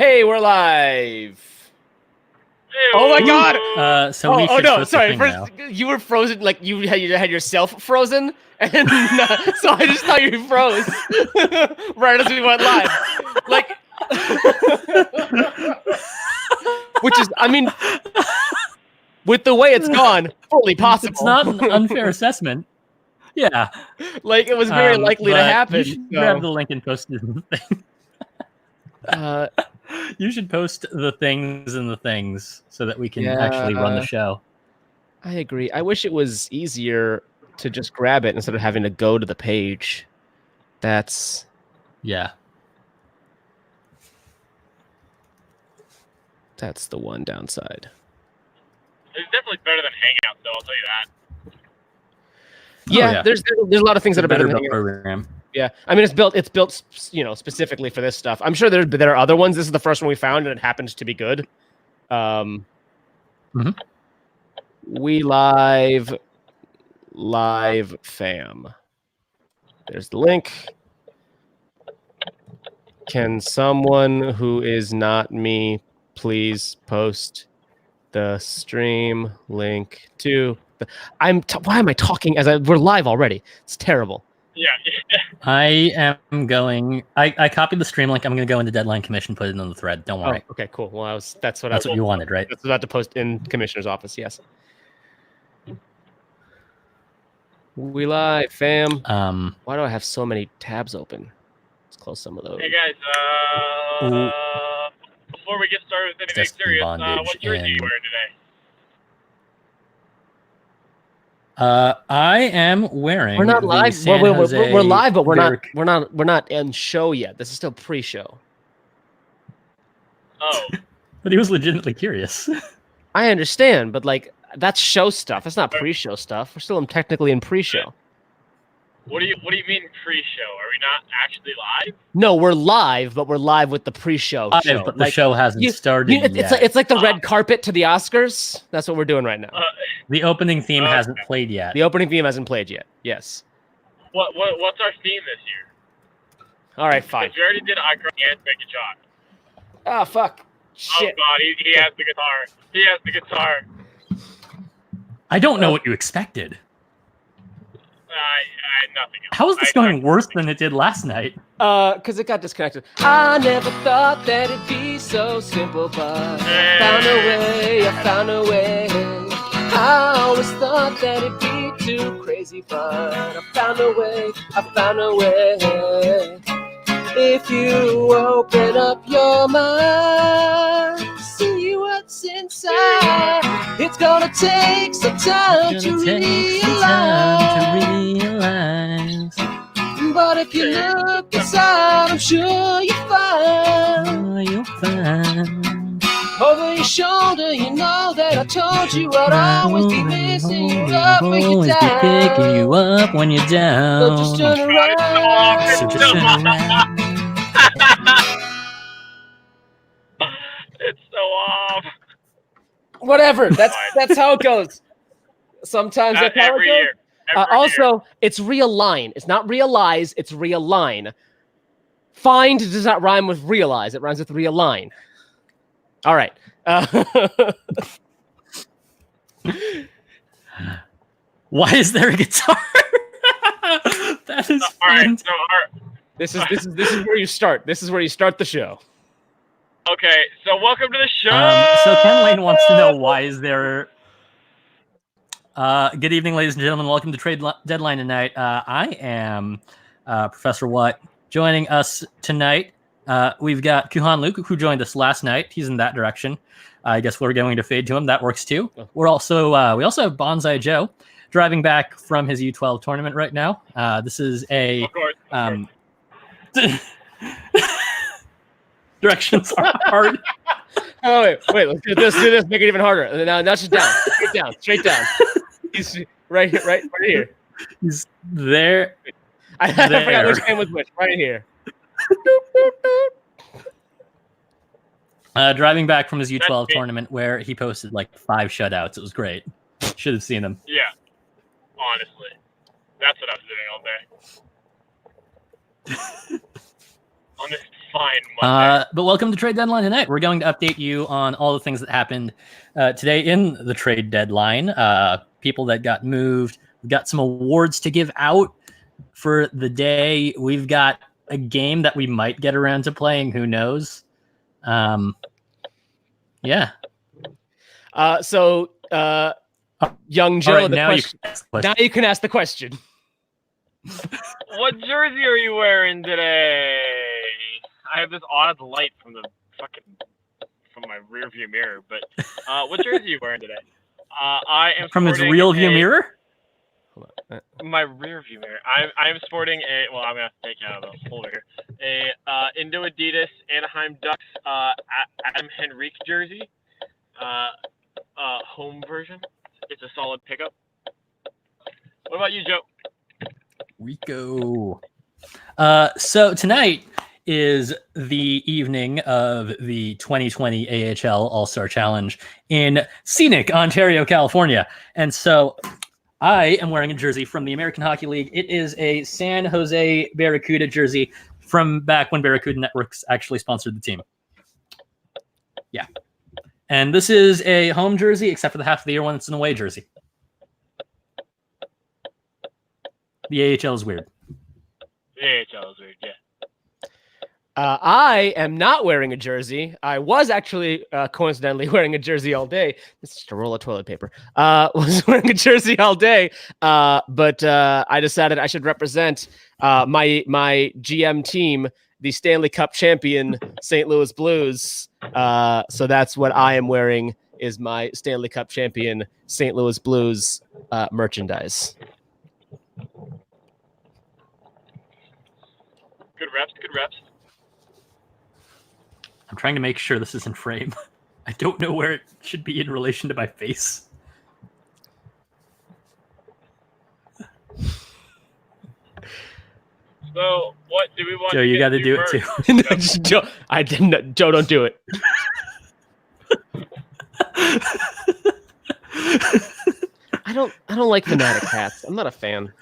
Hey, we're live. Hey, Oh my god! So we should no, sorry. thing now. You were frozen, like you had yourself frozen, and so I just thought you froze right as we went live. Like, which is, I mean, with the way it's gone, fully possible. It's not an unfair assessment. Yeah, like it was very likely to happen. You should grab the link and post it in the thing. You should post the things in the things so that we can actually run the show. I agree. I wish it was easier to just grab it instead of having to go to the page. That's the one downside. It's definitely better than Hangouts, though. I'll tell you that. Yeah, there's a lot of things that are better than Hangouts. Program. Yeah, I mean it's built specifically for this stuff. I'm sure there are other ones. This is the first one we found, and it happens to be good. We live fam. There's the link. Can someone who is not me please post the stream link to the... why am I talking as we're live already? It's terrible. Yeah. I am going. I copied the stream link. I'm going to go into Deadline Commission, put it in the thread. Don't worry. Oh, okay, cool. Well, that's what you wanted, right? That's about to post in Commissioner's office. Yes. We live, fam. Why do I have so many tabs open? Let's close some of those. Hey guys. Before we get started with anything serious, what jersey are you wearing today? I am wearing. We're not live. We're live, but we're not in show yet. This is still pre-show. Oh. But he was legitimately curious. I understand, but like that's show stuff. That's not pre-show stuff. We're still technically in pre-show. What do you mean pre-show? Are we not actually live? No, we're live, but we're live with the pre-show show. But the show hasn't started yet. It's like the red carpet to the Oscars. That's what we're doing right now. The opening theme hasn't played yet. The opening theme hasn't played yet. Yes. What's our theme this year? All right, fine. Because we already did I Cry and Make a Shot. Oh fuck! Shit. Oh god, he has the guitar. He has the guitar. I don't know what you expected. Nothing else. How is this going worse than it did last night? Because it got disconnected. I never thought that it'd be so simple, but I found a way. I always thought that it'd be too crazy, but I found a way. If you open up your mind, see what's inside. It's gonna take some time to realize. But if you look inside, I'm sure you'll find. Over your shoulder, you know that I told you I'd always be missing you up when you're down. Picking you up when you're down. So just turn around. It's so off. Whatever. That's how it goes. Sometimes that's how it goes. Also, it's realign. It's not realize. It's realign. Find does not rhyme with realize. It rhymes with realign. All right. Why is there a guitar? That is alright. This is where you start. This is where you start the show. Okay, so welcome to the show. So Ken Lane wants to know why is there. Good evening, ladies and gentlemen. Welcome to Trade Deadline tonight. I am Professor Watt. Joining us tonight, we've got Kuhan Luke, who joined us last night. He's in that direction. I guess we're going to fade to him. That works too. We also have Bonsai Joe driving back from his U12 tournament right now. This is a. Of course. Directions are hard. Oh wait, let's do this. Make it even harder. Now just down, straight down. He's right here. He's there. I forgot which hand was which. Right here. Driving back from his U12 tournament where he posted like 5 shutouts. It was great. Should have seen them. Yeah, honestly, that's what I was doing all day. On this fine Monday. But welcome to Trade Deadline tonight. We're going to update you on all the things that happened today in the trade deadline. People that got moved. We've got some awards to give out for the day. We've got a game that we might get around to playing. Who knows? Yeah. Young Joe, right, now you can ask the question. What jersey are you wearing today? I have this odd light from my rear view mirror, but what jersey are you wearing today? I am from his real view mirror. My rear view mirror. I am sporting I'm gonna have to take it out of the holder here. Indo Adidas Anaheim Ducks Adam Henrique jersey. Home version. It's a solid pickup. What about you, Joe? Rico. So tonight is the evening of the 2020 AHL All-Star Challenge in scenic Ontario, California. And so I am wearing a jersey from the American Hockey League. It is a San Jose Barracuda jersey from back when Barracuda Networks actually sponsored the team. Yeah. And this is a home jersey, except for the half of the year one, it's an away jersey. The AHL is weird. The AHL is weird, yeah. I am not wearing a jersey. I was actually coincidentally wearing a jersey all day. It's just a roll of toilet paper. Was wearing a jersey all day, but I decided I should represent my GM team, the Stanley Cup champion St. Louis Blues. So that's what I am wearing, is my Stanley Cup champion St. Louis Blues merchandise. Good reps, good reps. I'm trying to make sure this is in frame. I don't know where it should be in relation to my face. So, what do we want? Joe, you got to do it too. Joe, I didn't. Joe, don't do it. I don't like Fanatic hats. I'm not a fan.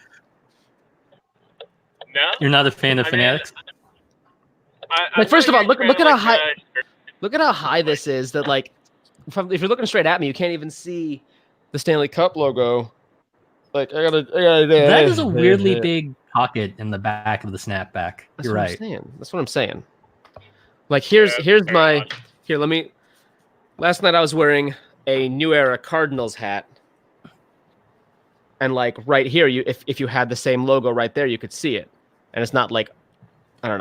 No, you're not a fan of Fanatics. First of all, look at how high. Look at how high this is. That if you're looking straight at me, you can't even see the Stanley Cup logo. Like I gotta that is a weirdly big pocket in the back of the snapback. You're right. That's what I'm saying. Like here's my here. Let me. Last night I was wearing a New Era Cardinals hat, and like right here, if you had the same logo right there, you could see it, and it's not like I don't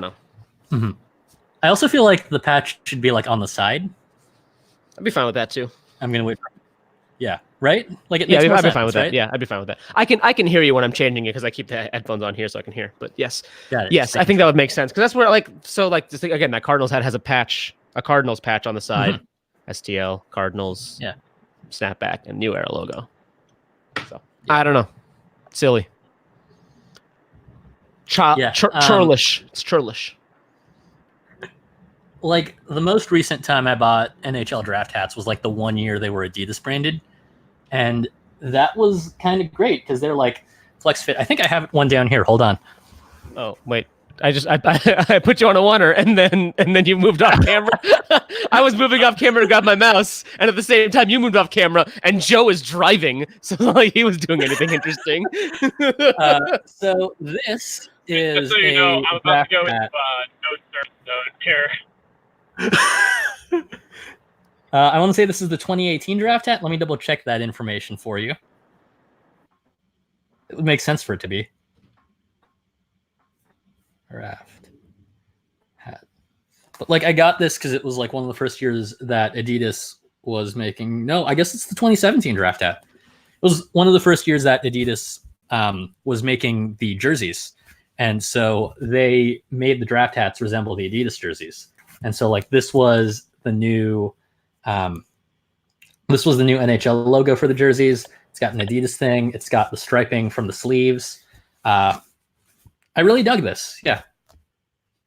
know. Mm-hmm. I also feel like the patch should be like on the side. I'd be fine with that too. I'm gonna wait. Yeah, right. Like I'd be fine with that. Yeah, I'd be fine with that. I can hear you when I'm changing it because I keep the headphones on here so I can hear. But yes, I think that would make sense because that's where just think, again, that Cardinals hat has a Cardinals patch on the side, STL Cardinals, snapback and New Era logo. So I don't know, silly. Churlish. It's churlish. Like the most recent time I bought NHL Draft Hats was like the 1 year they were Adidas branded, and that was kind of great because they're like flex fit. I think I have one down here. Hold on. Oh wait, I put you on a oneer and then you moved off camera. I was moving off camera to grab my mouse, and at the same time you moved off camera, and Joe was driving, so like he was doing anything interesting. So this is so you know, I was about to go with hat. no surf zone here. I want to say this is the 2018 draft hat. Let me double check that information for you. It would make sense for it to be. Draft hat. But like I got this because it was like one of the first years that Adidas was making. No, I guess it's the 2017 draft hat. It was one of the first years that Adidas was making the jerseys. And so they made the draft hats resemble the Adidas jerseys. And so like this was the new NHL logo for the jerseys. It's got an Adidas thing. It's got the striping from the sleeves. I really dug this. Yeah.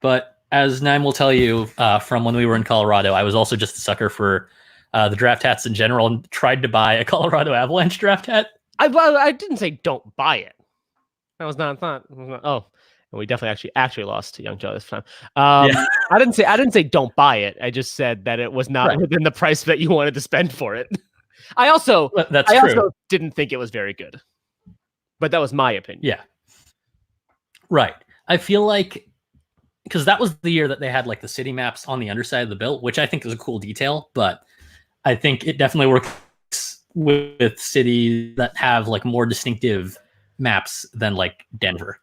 But as Naim will tell you from when we were in Colorado, I was also just a sucker for the draft hats in general and tried to buy a Colorado Avalanche draft hat. I didn't say don't buy it. That was not thought. Oh, We definitely actually lost to Young Joe this time. I didn't say don't buy it. I just said that it was not within the price that you wanted to spend for it. I also didn't think it was very good, but that was my opinion. Yeah. Right. I feel like because that was the year that they had like the city maps on the underside of the bill, which I think is a cool detail, but I think it definitely works with cities that have like more distinctive maps than like Denver.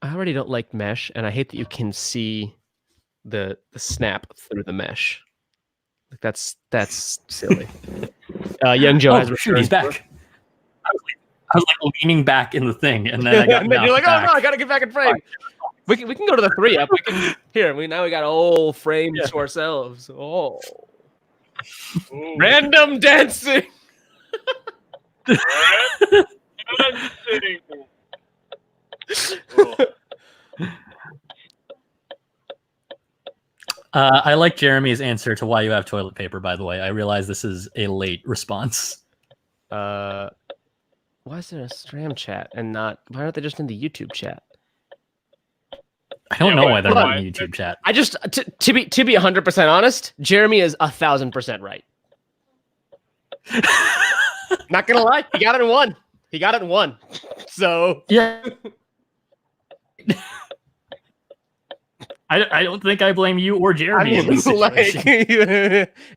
I already don't like mesh, and I hate that you can see the snap through the mesh. Like that's silly. Young Joe has returned. He's back. I was like leaning back in the thing, and then I got. And then you're like, oh no, I gotta get back in frame. We can go to the 3-up. We can now we got a whole frame to ourselves. Oh, random dancing. I like Jeremy's answer to why you have toilet paper, by the way. I realize this is a late response. Why is there a Stram chat and not? Why aren't they just in the YouTube chat? I don't know why they're not in the YouTube chat. I just to be 100% honest, Jeremy is 1,000% right. Not gonna lie, he got it in one. So yeah. I don't think I blame you or Jeremy in this situation.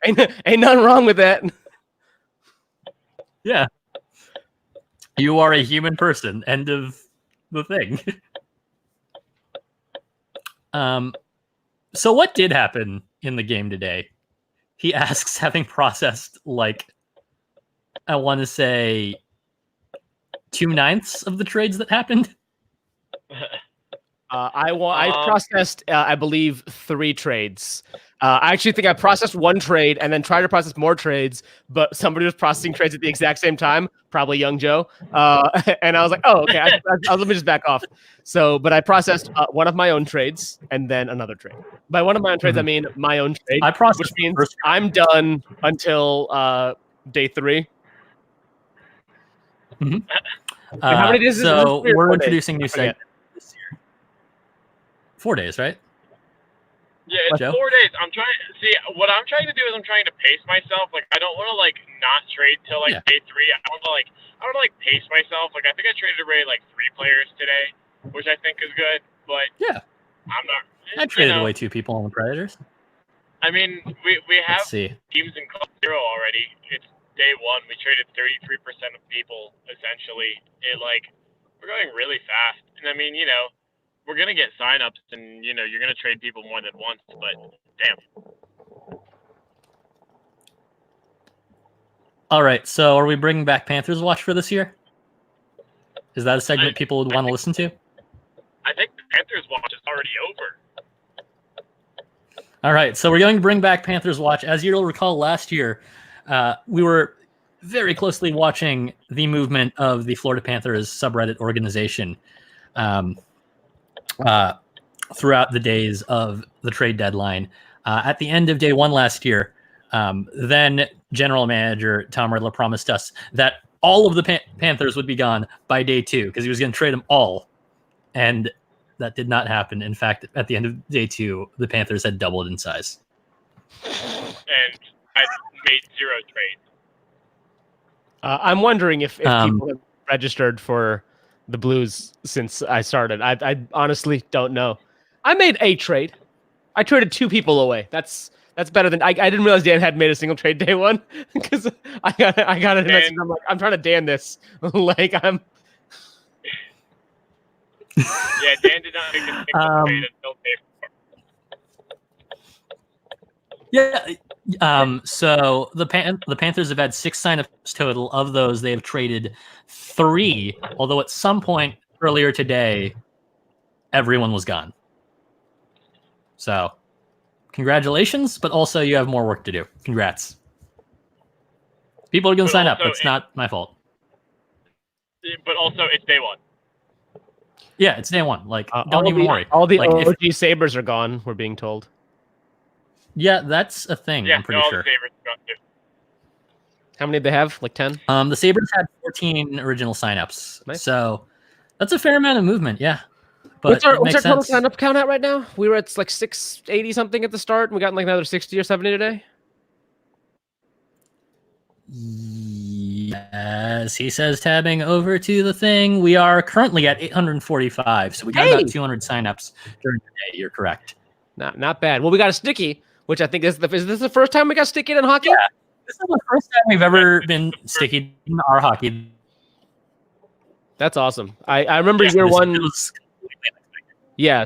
Ain't nothing wrong with that. Yeah. You are a human person. End of the thing. So what did happen in the game today? He asks, having processed like, I want to say 2/9 of the trades that happened. I processed, I believe, 3 trades. I actually think I processed 1 trade and then tried to process more trades, but somebody was processing trades at the exact same time, probably Young Joe. And I was like, oh, okay, let me just back off. So, but I processed one of my own trades and then another trade. By one of my own trades, I mean my own trade, which means I'm done until day 3. Mm-hmm. How many days? So we're introducing new segments this year. 4 days, right? Yeah, it's Joe? 4 days. I'm trying. See, what I'm trying to do is I'm trying to pace myself. Like, I don't want to not trade till day 3. I want to pace myself. Like, I think I traded away 3 players today, which I think is good. But yeah, I'm not. I traded away 2 people on the Predators. I mean, we have Let's see. teams in Club 0 already. It's day 1. We traded 33% of people essentially. We're going really fast, and I mean, we're going to get signups and, you're going to trade people more than once, but damn. All right. So are we bringing back Panthers Watch for this year? Is that a segment people would want to listen to? I think Panthers Watch is already over. All right. So we're going to bring back Panthers Watch. As you'll recall, last year, we were very closely watching the movement of the Florida Panthers subreddit organization. Throughout the days of the trade deadline. At the end of day 1 last year, then general manager Tom Riddler promised us that all of the Panthers would be gone by day 2 because he was going to trade them all. And that did not happen. In fact, at the end of day 2, the Panthers had doubled in size. And I made 0 trades. I'm wondering if people have registered for the Blues since I started. I honestly don't know. I made a trade. I traded 2 people away. That's better than I didn't realize Dan had made a single trade day 1 because I got a message. I'm like, I'm trying to Dan this. like I'm. Yeah, Dan did not make a single trade until day 4. Yeah. So the Panthers have had 6 signups total. Of those, they have traded 3. Although at some point earlier today, everyone was gone. So, congratulations, but also you have more work to do. Congrats. People are going to sign up. It's not my fault. But also, it's day 1. Yeah, it's day 1. Don't even worry. All the OG Sabres are gone, we're being told. Yeah, that's a thing. Yeah, I'm pretty sure. How many did they have? 10? The Sabres had 14 original signups. Nice. So that's a fair amount of movement. Yeah. But what's our total sign-up count at right now? We were at like 680 something at the start, and we got like another 60 or 70 today. Yes, he says tabbing over to the thing. We are currently at 845, so we got about 200 signups during the day. You're correct. Not bad. Well, we got a sticky, which I think is this the first time we got sticky in hockey? Yeah, this is the first time we've ever been sticky in our hockey. That's awesome. I remember year one. Yeah.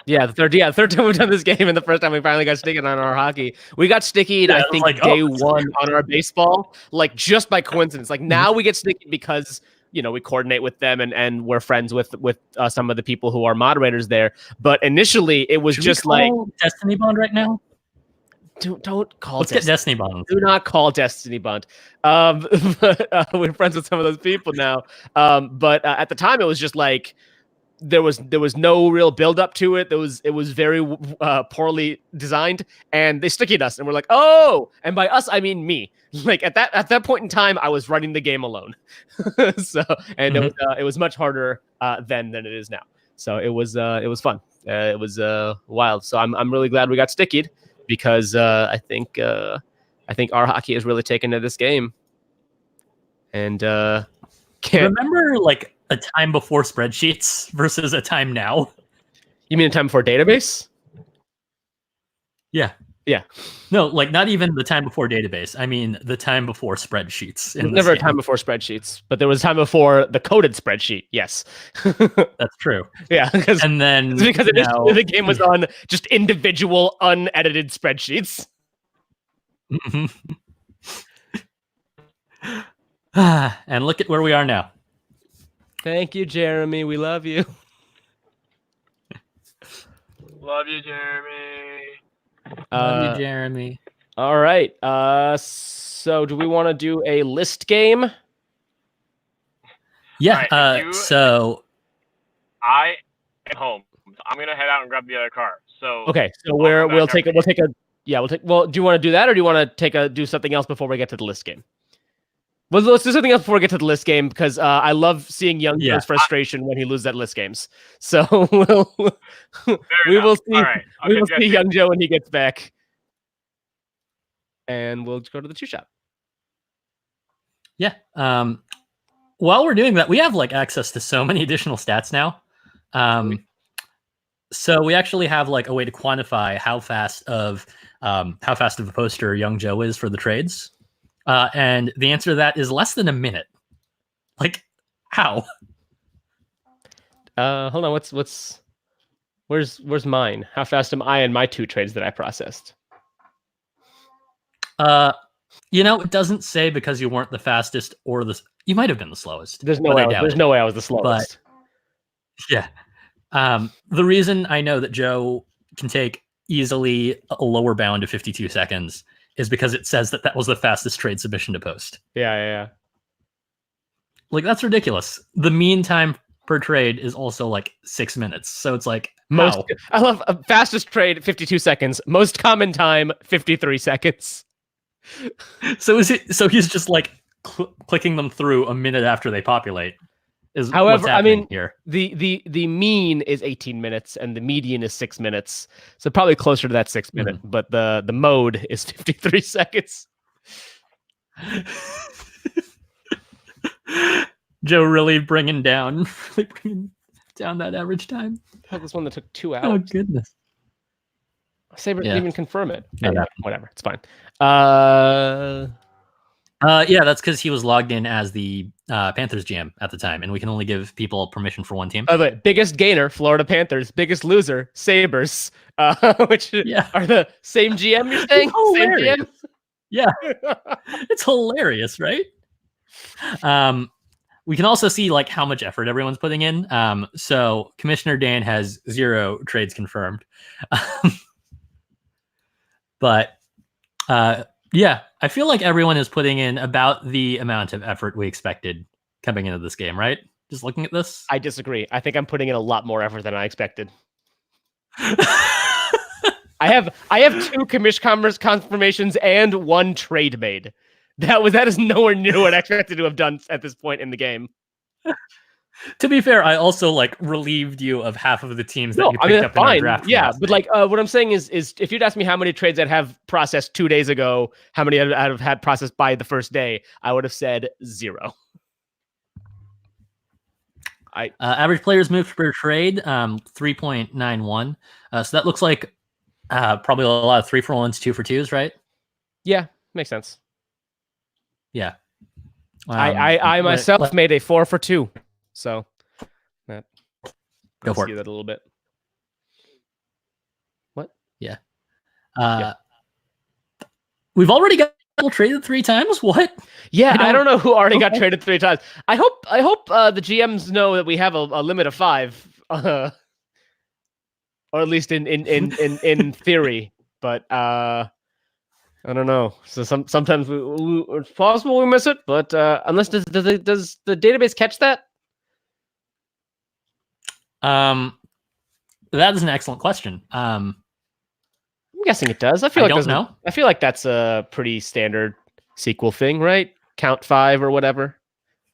Yeah, the third time we've done this game, and the first time we finally got sticky on our hockey. We got sticky, I think, day one on our baseball, like just by coincidence. Like now we get sticky because we coordinate with them and we're friends with some of the people who are moderators there. But initially, it was just like Destiny Bond right now. Don't call. Let's get Destiny Bond. Do not call Destiny Bond. We're friends with some of those people now. But at the time, it was just like. There was no real build up to it. It was very poorly designed, and they stickied us, and we're like, oh, and by us I mean me. Like at that point in time, I was running the game alone. So it was much harder then than it is now. So it was fun. It was wild. So I'm really glad we got stickied because I think our hockey has really taken to this game. And remember like a time before spreadsheets versus a time now? You mean a time before database? Yeah. Yeah. No, like not even the time before database. I mean the time before spreadsheets. Never a time before spreadsheets, but there was a time before the coded spreadsheet. Yes. That's true. Yeah. And then because initially the game was on just individual unedited spreadsheets. And look at where we are now. Thank you, Jeremy. We love you. Love you, Jeremy. Love you, Jeremy. All right. So do we want to do a list game? Yeah. Right, so I am home. I'm gonna head out and grab the other car. So okay. So we'll take a. Well, do you want to do that, or do you want to do something else before we get to the list game? Well, let's do something else before we get to the list game because I love seeing Young Joe's frustration when he loses at list games. So we will see. Right. Okay, we will see Young Joe when he gets back, and we'll go to the 2 shop. Yeah. While we're doing that, we have like access to so many additional stats now. So we actually have like a way to quantify how fast of a poster Young Joe is for the trades. And the answer to that is less than a minute. Like, how? Hold on. Where's mine? How fast am I in my 2 trades that I processed? It doesn't say because you weren't the fastest or you might have been the slowest. There's no way I was the slowest. But, yeah. The reason I know that Joe can take easily a lower bound of 52 seconds is because it says that was the fastest trade submission to post. Yeah. Like, that's ridiculous. The mean time per trade is also like 6 minutes. So it's like, I love fastest trade, 52 seconds. Most common time, 53 seconds. So he's just like clicking them through a minute after they populate. However, I mean, here. the mean is 18 minutes and the median is 6 minutes. So probably closer to that 6 minute, but the mode is 53 seconds. Joe really bringing down that average time. This one that took 2 hours. Oh, goodness. Saber didn't even confirm it. Anyway, whatever. It's fine. Yeah, that's because he was logged in as the Panthers GM at the time, and we can only give people permission for one team. Biggest gainer, Florida Panthers. Biggest loser, Sabres. Which are the same GM, you're saying? Same GM? Yeah. It's hilarious, right? We can also see like how much effort everyone's putting in. So Commissioner Dan has 0 trades confirmed. But yeah, I feel like everyone is putting in about the amount of effort we expected coming into this game, right? Just looking at this. I disagree. I think I'm putting in a lot more effort than I expected. I have 2 commission commerce confirmations and 1 trade made. That is nowhere near what I expected to have done at this point in the game. To be fair, I also like relieved you of half of the teams that No, you I picked mean, up in our fine. draft. Yeah, but like what I'm saying is if you'd ask me how many trades that have processed 2 days ago, how many I'd have had processed by the first day, I would have said 0. Average players moved per trade, 3.91. So that looks like probably a lot of 3-for-1s, 2-for-2s, right? Yeah, makes sense. Yeah. I myself made a 4-for-2, so that go for see it. that a little bit. What? Yeah. We've already got traded 3 times. What? Yeah, I don't know who already got traded 3 times. I hope the GMs know that we have a limit of 5, or at least in theory. But I don't know. So sometimes it's possible we miss it, but unless does the database catch that? That is an excellent question. I'm guessing it does. I don't know. I feel like that's a pretty standard SQL thing, right? Count 5 or whatever.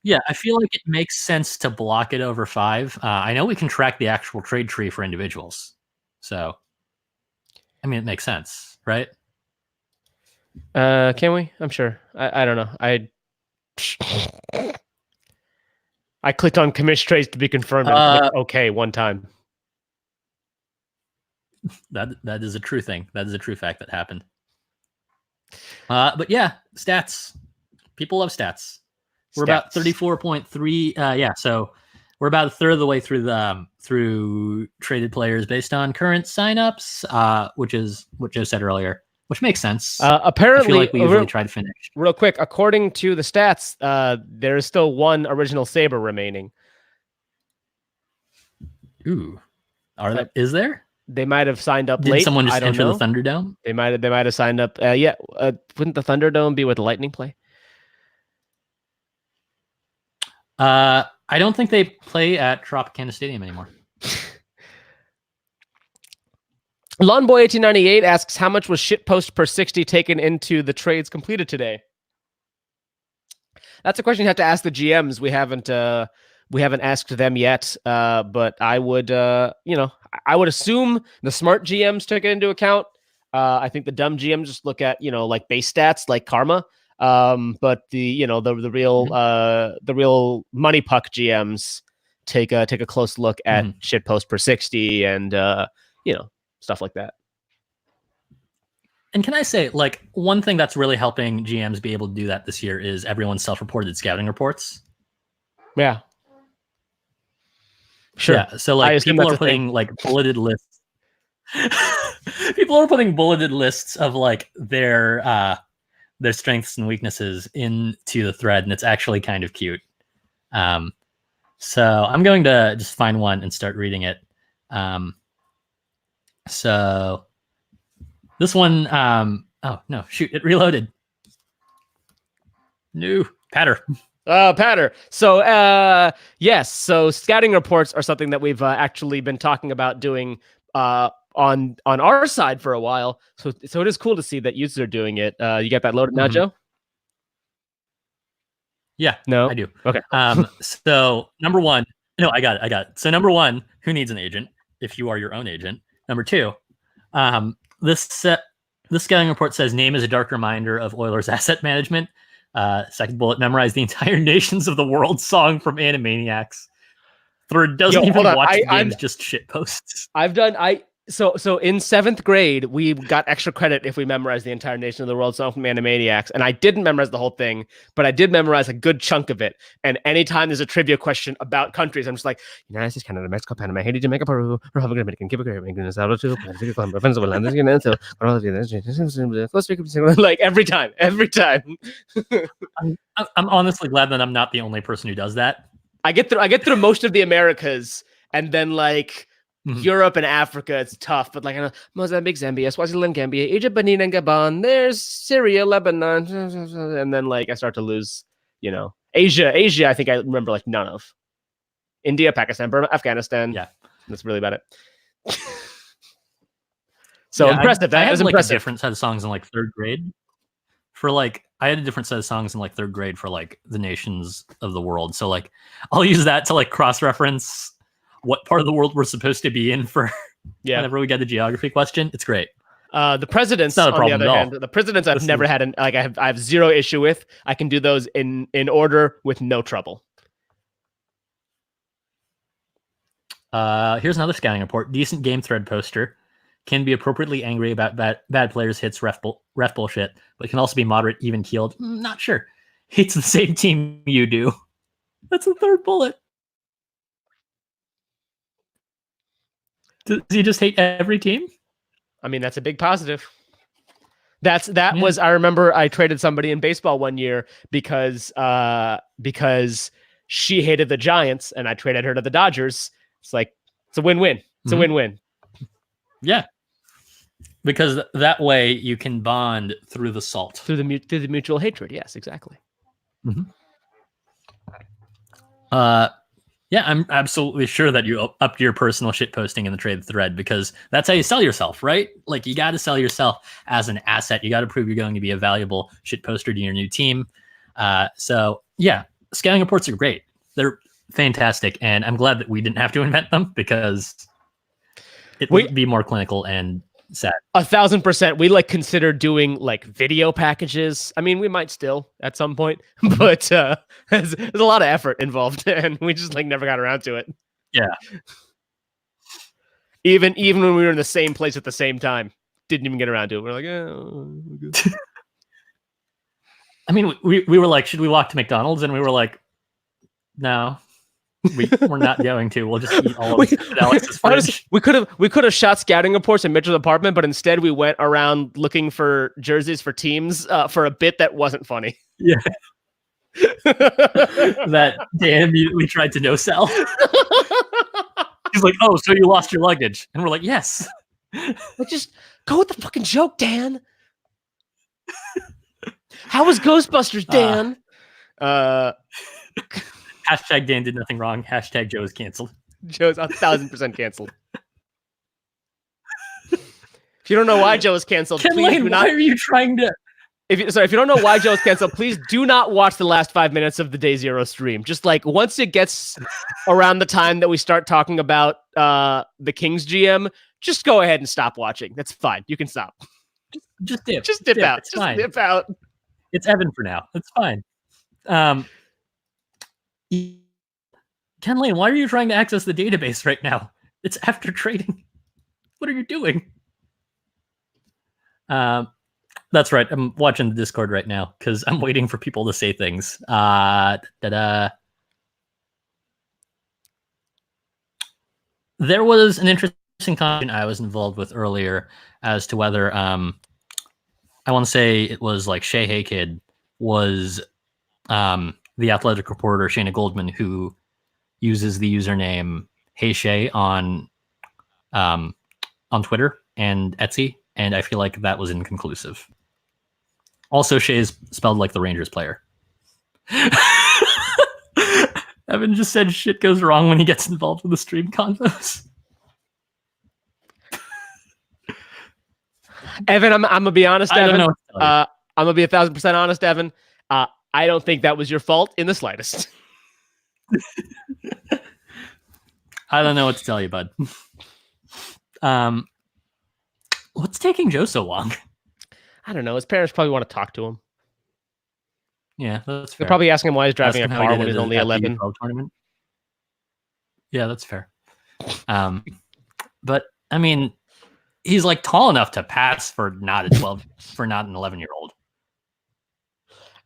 Yeah, I feel like it makes sense to block it over 5. I know we can track the actual trade tree for individuals. So, I mean, it makes sense, right? Can we? I'm sure. I don't know. I clicked on commission trades to be confirmed and clicked okay one time. That is a true thing. That is a true fact that happened. But yeah, stats. People love stats. We're about 34.3. Yeah, so we're about a third of the way through traded players based on current signups, which is what Joe said earlier, which makes sense. Apparently, I feel like we usually try to finish. Real quick, according to the stats, there is still 1 original Saber remaining. Ooh, is there? They might have signed up Did late. Someone just I don't enter know. the Thunderdome? They might have signed up. Yeah, wouldn't the Thunderdome be where the Lightning play? I don't think they play at Tropicana Stadium anymore. Lawnboy1898 asks, how much was shitpost per 60 taken into the trades completed today? That's a question you have to ask the GMs. We haven't asked them yet, but I would, I would assume the smart GMs took it into account. I think the dumb GMs just look at, like base stats, like karma. But the real money puck GMs take a close look at shitpost per 60 and stuff like that. And can I say, like, one thing that's really helping GMs be able to do that this year is everyone's self-reported scouting reports. Yeah. Sure. Yeah. So like people are putting like bulleted lists. People are putting bulleted lists of like their strengths and weaknesses into the thread, and it's actually kind of cute. So I'm going to just find one and start reading it. So this one, oh no, shoot, it reloaded. No, Patter. Patter. So, yes. So scouting reports are something that we've actually been talking about doing on our side for a while. So it is cool to see that users are doing it. You got that loaded now, Joe? Yeah. No? I do. Okay. So number 1, no, I got it. So number 1, who needs an agent if you are your own agent? Number 2, this scouting report says name is a dark reminder of Oilers asset management. Second bullet, memorize the entire Nations of the World song from Animaniacs. Third, doesn't even watch the games, just shit posts. So in 7th grade, we got extra credit if we memorized the entire Nation of the World song from Animaniacs. And I didn't memorize the whole thing, but I did memorize a good chunk of it. And anytime there's a trivia question about countries, I'm just like, United States, Canada, Mexico, Panama, Haiti, Jamaica, Peru, Republic of Dominican, Cuba, Caribbean, like every time. I'm honestly glad that I'm not the only person who does that. I get through most of the Americas, and then like Europe and Africa, it's tough. But like Mozambique, Zambia, Swaziland, Gambia, Egypt, Benin, and Gabon. There's Syria, Lebanon, and then like I start to lose. Asia. I think I remember like none of. India, Pakistan, Burma, Afghanistan. Yeah, that's really about it. So impressive. I had was like impressive. a different set of songs in like 3rd grade. For like I had a different set of songs in like 3rd grade for like the nations of the world. So like I'll use that to like cross-reference what part of the world we're supposed to be in for whenever we get a geography question. It's great. The presidents, on the other hand, the presidents I've never had I have zero issue with. I can do those in order with no trouble. Here's another scouting report. Decent game thread poster. Can be appropriately angry about bad players hits ref bullshit, but can also be moderate, even keeled. Not sure. Hates the same team you do. That's the 3rd bullet. Does he just hate every team? I mean, that's a big positive. Was I remember I traded somebody in baseball one year because she hated the Giants and I traded her to the Dodgers. It's like it's a win-win. It's a win-win. Yeah. Because that way you can bond through the salt. Through the mutual hatred. Yes, exactly. Mm-hmm. Yeah, I'm absolutely sure that you upped your personal shit posting in the trade thread because that's how you sell yourself, right? Like you got to sell yourself as an asset. You got to prove you're going to be a valuable shit poster to your new team. So yeah, scouting reports are great. They're fantastic. And I'm glad that we didn't have to invent them because it would be more clinical and sad. 1,000%. We like consider doing like video packages. I mean, we might still at some point, but there's a lot of effort involved, and we just like never got around to it. Yeah. Even when we were in the same place at the same time, didn't even get around to it. We're like, oh. I mean, we were like, should we walk to McDonald's? And we were like, no. We're not going to. We'll just eat all of Alex's fridge. Honestly, we could have shot scouting reports in Mitchell's apartment, but instead we went around looking for jerseys for teams for a bit that wasn't funny. Yeah. That Dan immediately tried to no sell. He's like, "Oh, so you lost your luggage?" And we're like, "Yes." Like, just go with the fucking joke, Dan. How was Ghostbusters, Dan? Hashtag Dan did nothing wrong. Hashtag Joe is canceled. Joe's 1,000% canceled. If you don't know why Joe is canceled, why are you trying to? If you don't know why Joe is canceled, please do not watch the last 5 minutes of the Day Zero stream. Just like once it gets around the time that we start talking about the Kings GM, just go ahead and stop watching. That's fine. You can stop. Just dip. Just dip out. It's just fine. dip out. It's Evan for now. It's fine. Ken Lane, why are you trying to access the database right now? It's after trading. What are you doing? That's right. I'm watching the Discord right now because I'm waiting for people to say things. There was an interesting conversation I was involved with earlier as to whether I want to say it was like Shaye Kid was the athletic reporter Shayna Goldman who uses the username Hey Shaye on Twitter and Etsy, and I feel like that was inconclusive. Also, Shaye is spelled like the Rangers player. Evan just said shit goes wrong when he gets involved with the stream convos. Evan, I'm gonna be honest, Evan. I'm gonna be 1,000% honest, Evan. I don't think that was your fault in the slightest. I don't know what to tell you, bud. What's taking Joe so long? I don't know. His parents probably want to talk to him. Yeah, that's fair. They're probably asking him why he's driving a car when he's only 11. Tournament. Yeah, that's fair. But I mean, he's like tall enough to pass for not an 11-year-old.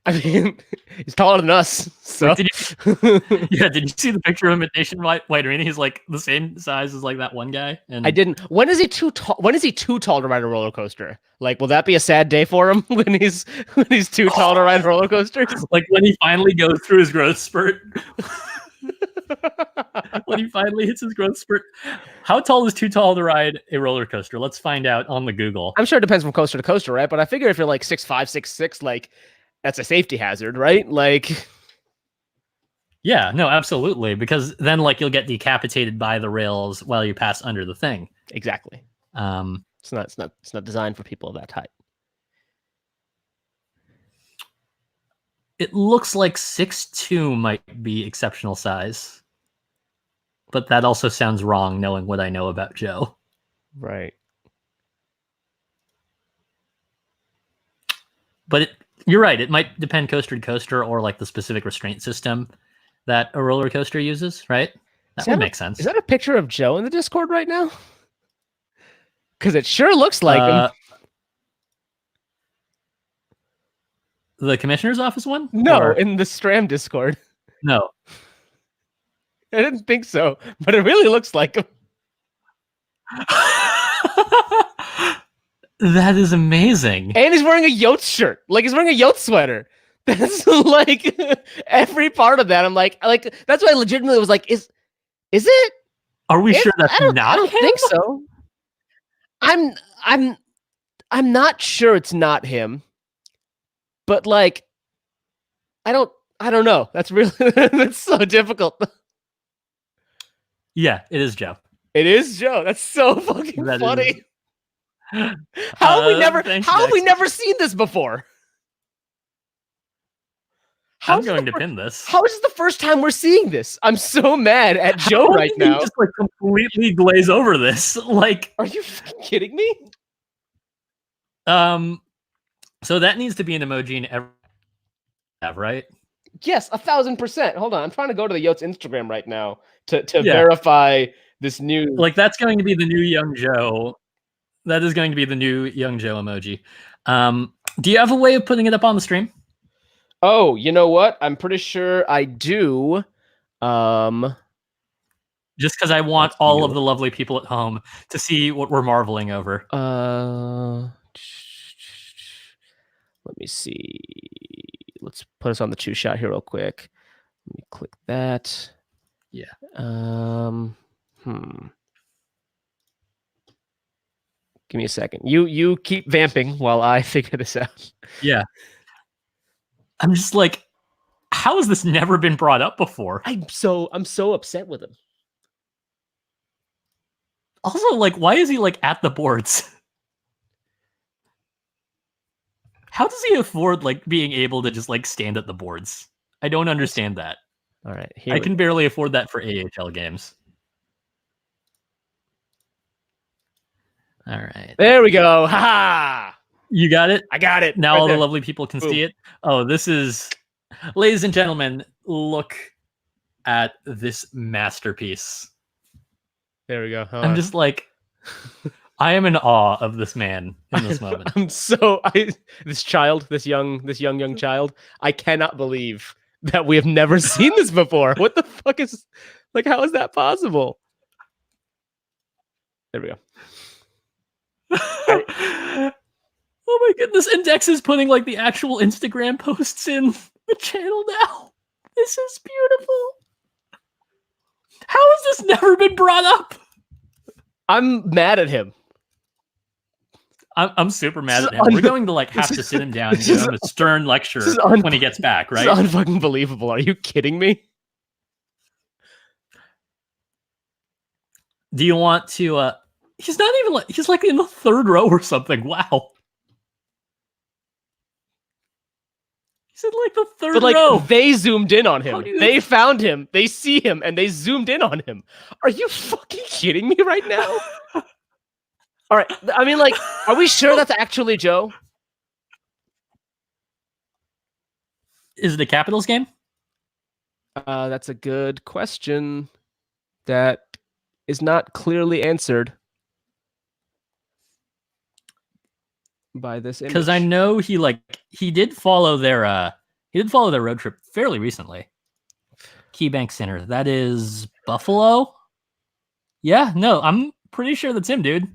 I mean, he's taller than us. So did you see the picture of him at Nationwide Arena? He's like the same size as like that one guy. And I didn't. When is he too tall? When is he too tall to ride a roller coaster? Like, will that be a sad day for him when he's too tall to ride roller coasters? Like when he finally goes through his growth spurt. When he finally hits his growth spurt. How tall is too tall to ride a roller coaster? Let's find out on the Google. I'm sure it depends from coaster to coaster, right? But I figure if you're like 6'5", 6'6", like that's a safety hazard, right? Like, yeah, no, absolutely. Because then like you'll get decapitated by the rails while you pass under the thing. Exactly. It's not designed for people of that height. It looks like 6'2" might be exceptional size. But that also sounds wrong, knowing what I know about Joe. Right. But you're right. It might depend coaster to coaster or like the specific restraint system that a roller coaster uses, right? That would make sense. Is that a picture of Joe in the Discord right now? Because it sure looks like him. The commissioner's office one? No, in the Stram Discord. No. I didn't think so, but it really looks like him. That is amazing. And he's wearing a Yotes shirt. Like, he's wearing a Yotes sweater. That's like every part of that. I'm like that's why I legitimately was like, is it? Are we sure that's not? I don't think so. I'm not sure it's not him. But like, I don't know. That's really that's so difficult. Yeah, it is Joe. It is Joe. That's so fucking funny. How have we never seen this before? I'm going to pin this. How is this the first time we're seeing this? I'm so mad at Joe right now. Just like completely glaze over this. Like, are you fucking kidding me? So that needs to be an emoji in every have, right? Yes, 1,000%. Hold on, I'm trying to go to the Yotes Instagram right now to verify this new. Like, that's going to be the new Young Joe. That is going to be the new Young Joe emoji. Do you have a way of putting it up on the stream? Oh, you know what? I'm pretty sure I do. Just because I want all of the lovely people at home to see what we're marveling over. Let me see. Let's put us on the 2-shot here real quick. Let me click that. Yeah. Give me a second. You keep vamping while I figure this out. Yeah. I'm just like, how has this never been brought up before? I'm so upset with him. Also, like, why is he like at the boards? How does he afford like being able to just like stand at the boards? I don't understand that. All right, I can barely afford that for AHL games. All right. There we go. Ha ha. You got it? I got it. Now right all there. the lovely people can see it. Oh, this is... Ladies and gentlemen, look at this masterpiece. There we go. I'm just like... I am in awe of this man in this moment. This young child, I cannot believe that we have never seen this before. What the fuck is... Like, how is that possible? There we go. Oh my goodness, Index is putting like the actual Instagram posts in the channel now. This is beautiful. How has this never been brought up? I'm mad at him. I'm super mad at him. We're going to like have to sit him down and give him a stern lecture when he gets back, right? This is unfucking believable. Are you kidding me? Do you want to he's not even like he's like in the third row or something. Wow. He's in like the third row. They zoomed in on him. They found him. They see him and they zoomed in on him. Are you fucking kidding me right now? All right. I mean, like, are we sure that's actually Joe? Is it a Capitals game? That's a good question that is not clearly answered by this image. Because I know he did follow their road trip fairly recently. KeyBank Center. That is Buffalo. Yeah, no, I'm pretty sure that's him, dude.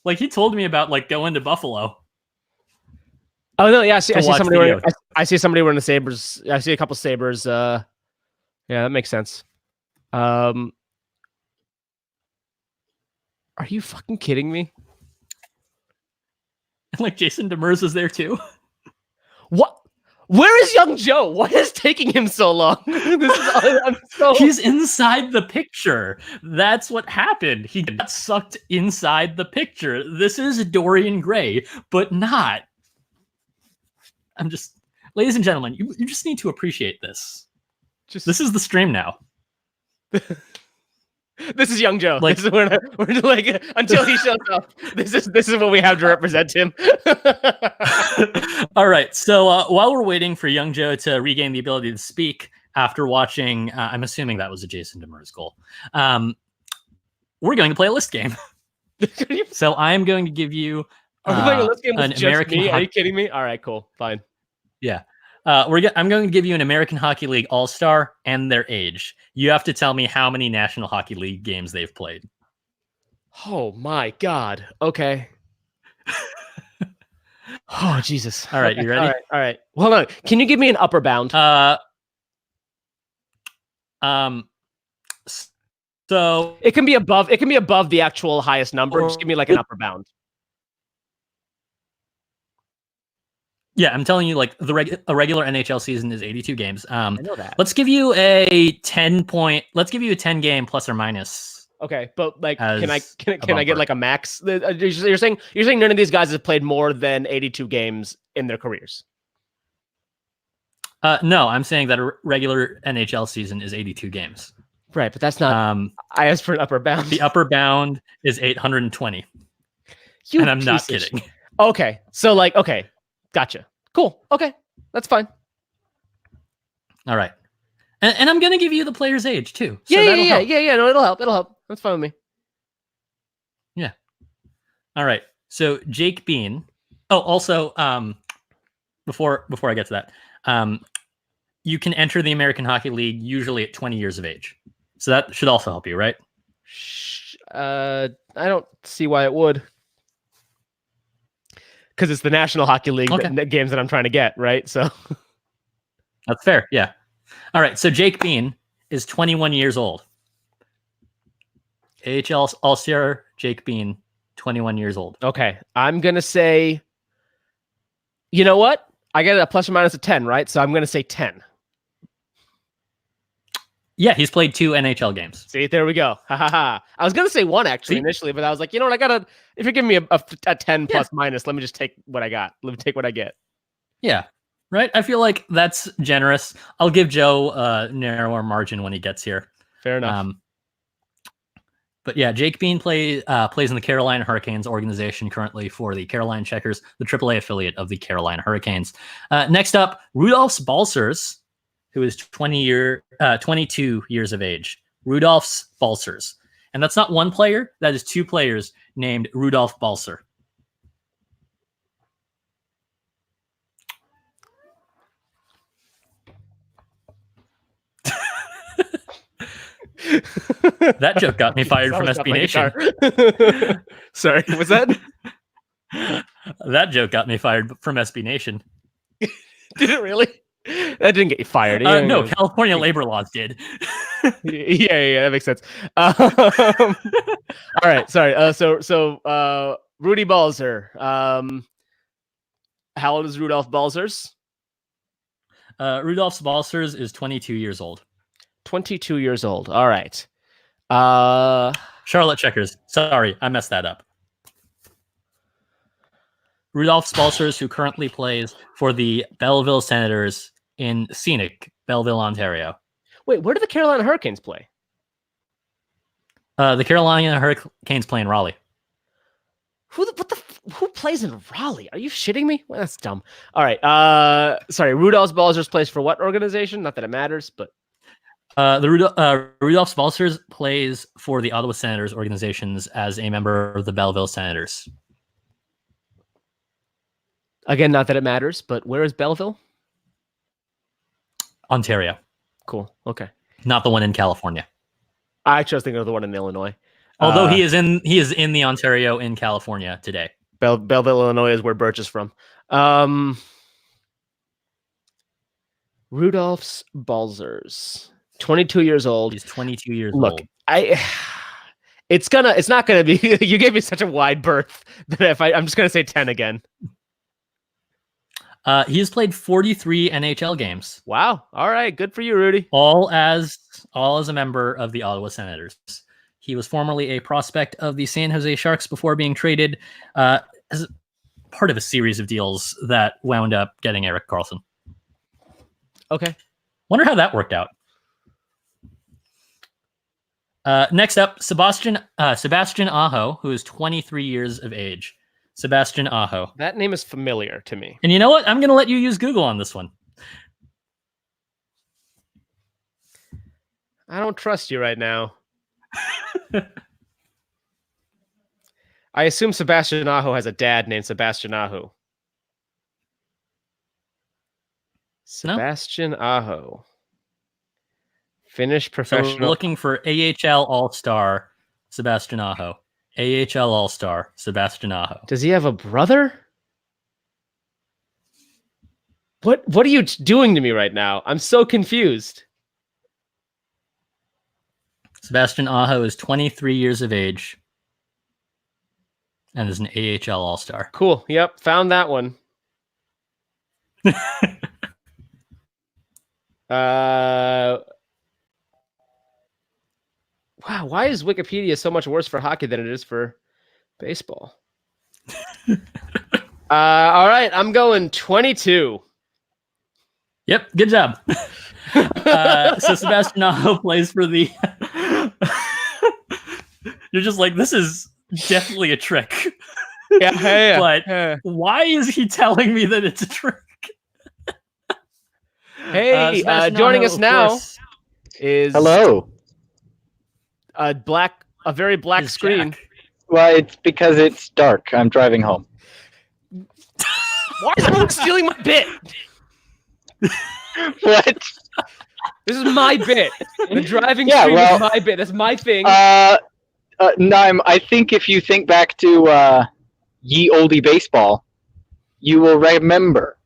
Like, he told me about like going to Buffalo. Oh no, yeah, I see somebody wearing. I see somebody wearing the Sabres. I see a couple Sabres. Yeah, that makes sense. Are you fucking kidding me? Like Jason Demers is there too. What? Where is young Joe? What is taking him so long? He's inside the picture. That's what happened. He got sucked inside the picture. This is Dorian Gray, but not. I'm just ladies and gentlemen, you just need to appreciate this. This is the stream now. This is Young Joe. Like, this is we're like until he shows up. This is what we have to represent him. All right. So while we're waiting for Young Joe to regain the ability to speak after watching, I'm assuming that was a Jason Demers goal. We're going to play a list game. So I'm going to give you. Are we playing a list game with an just American me? Are you kidding me? All right, cool, fine. Yeah. I'm going to give you an American Hockey League All-Star and their age. You have to tell me how many National Hockey League games they've played. Oh my God. Okay. Oh Jesus. All right, you ready? All right. Hold on. Can you give me an upper bound? So it can be above. It can be above the actual highest number. Just give me like an upper bound. Yeah, I'm telling you, like a regular NHL season is 82 games. I know that. Let's give you a 10 game plus or minus. Okay, but like, can I get like a max? You're saying none of these guys have played more than 82 games in their careers? No, I'm saying that a regular NHL season is 82 games. Right, but that's not. I asked for an upper bound. The upper bound is 820. And I'm not kidding. Okay, so like, okay. Gotcha. Cool. Okay. That's fine. All right. And I'm going to give you the player's age too. So yeah. No, it'll help. That's fine with me. Yeah. All right. So Jake Bean. Oh, also, before I get to that, you can enter the American Hockey League usually at 20 years of age. So that should also help you, right? I don't see why it would. Because it's the National Hockey League games that I'm trying to get, right? So that's fair. Yeah. All right. So Jake Bean is 21 years old. AHL All-Star Jake Bean, 21 years old. Okay. I'm going to say, you know what? I get a plus or minus a 10, right? So I'm going to say 10. Yeah, he's played 2 NHL games. See, there we go. Ha ha ha. I was gonna say 1 actually initially, but I was like, you know what? If you're giving me a 10 plus minus, let me just take what I got. Let me take what I get. Yeah, right. I feel like that's generous. I'll give Joe a narrower margin when he gets here. Fair enough. But yeah, Jake Bean plays in the Carolina Hurricanes organization currently for the Carolina Checkers, the AAA affiliate of the Carolina Hurricanes. Next up, Rudolf Balcers, who is 22 years of age. Rudolf Balcers. And that's not one player. That is 2 players named Rudolf Balcer. That joke got me fired from SB Nation. Sorry, was that? That joke got me fired from SB Nation. Did it really? That didn't get you fired. No, California labor laws did. yeah, that makes sense. All right, sorry. So Rudy Balzer. How old is Rudolf Balzers? Rudolf Balcers is 22 years old. 22 years old. All right. Charlotte Checkers. Sorry, I messed that up. Rudolf Balcers, who currently plays for the Belleville Senators in scenic Belleville, Ontario. Wait, where do the Carolina Hurricanes play? The Carolina Hurricanes play in Raleigh. Who plays in Raleigh? Are you shitting me? Well, that's dumb. All right. Sorry. Rudolf Balcers plays for what organization? Not that it matters, but Rudolf Balcers plays for the Ottawa Senators organizations as a member of the Belleville Senators. Again, not that it matters, but where is Belleville? Ontario. Cool. Okay. Not the one in California. I actually was thinking of the one in Illinois. Although he is in the Ontario in California today. Belleville, Illinois is where Birch is from. Rudolf Balcers, 22 years old. He's 22 years old. It's not gonna be. You gave me such a wide berth that I'm just gonna say 10 again. He has played 43 NHL games. Wow. All right. Good for you, Rudy. All as a member of the Ottawa Senators. He was formerly a prospect of the San Jose Sharks before being traded as part of a series of deals that wound up getting Erik Karlsson. Okay. Wonder how that worked out. Next up, Sebastian Aho, who is 23 years of age. Sebastian Aho. That name is familiar to me. And you know what? I'm going to let you use Google on this one. I don't trust you right now. I assume Sebastian Aho has a dad named Sebastian Aho. Sebastian Aho. Finnish professional. So we're looking for AHL All-Star Sebastian Aho. AHL All-Star Sebastian Aho. Does he have a brother? What are you doing to me right now? I'm so confused. Sebastian Aho is 23 years of age and is an AHL All-Star. Cool. Yep. Found that one. Wow. Why is Wikipedia so much worse for hockey than it is for baseball? All right. I'm going 22. Yep. Good job. So Sebastian Aho plays for the... You're just like, this is definitely a trick. Yeah. But why is he telling me that it's a trick? Hey, joining us now is hello. A very black Is screen. Jack. Well, it's because it's dark. I'm driving home. Why is everyone stealing my bit? What? This is my bit. The driving Yeah, screen well, is my bit. That's my thing. No, I think if you think back to Ye Olde Baseball, you will remember.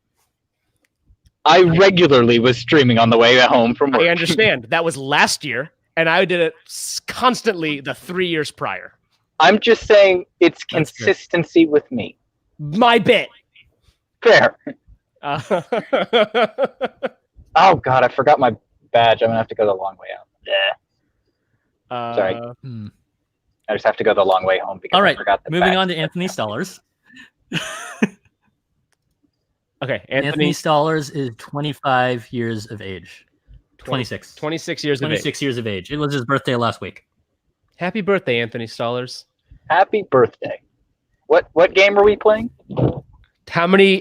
I regularly was streaming on the way home from work. I understand. That was last year, and I did it constantly the 3 years prior. I'm just saying it's That's good. consistency with me. My bit. Fair. Uh, Oh, God, I forgot my badge. I'm going to have to go the long way out. Yeah. Sorry. I just have to go the long way home because All right. I forgot the Moving badge. on to Anthony Stollers. okay, Anthony Stollers is 25 years of age. 26. 26 years of age. 26 years of age. It was his birthday last week. Happy birthday, Anthony Stollers. Happy birthday. What game are we playing? How many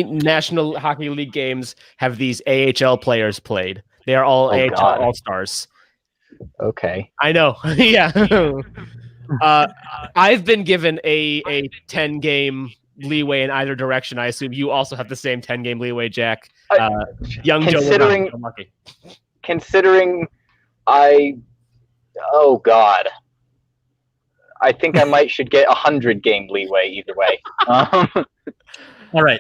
National Hockey League games have these AHL players played? They are all AHL God. All-Stars. Okay. I know. Yeah. I've been given a 10-game leeway in either direction. I assume you also have the same 10-game leeway, Jack. Young considering, Joe. Lucky. Considering oh God. I think I should get 100-game leeway either way. All right.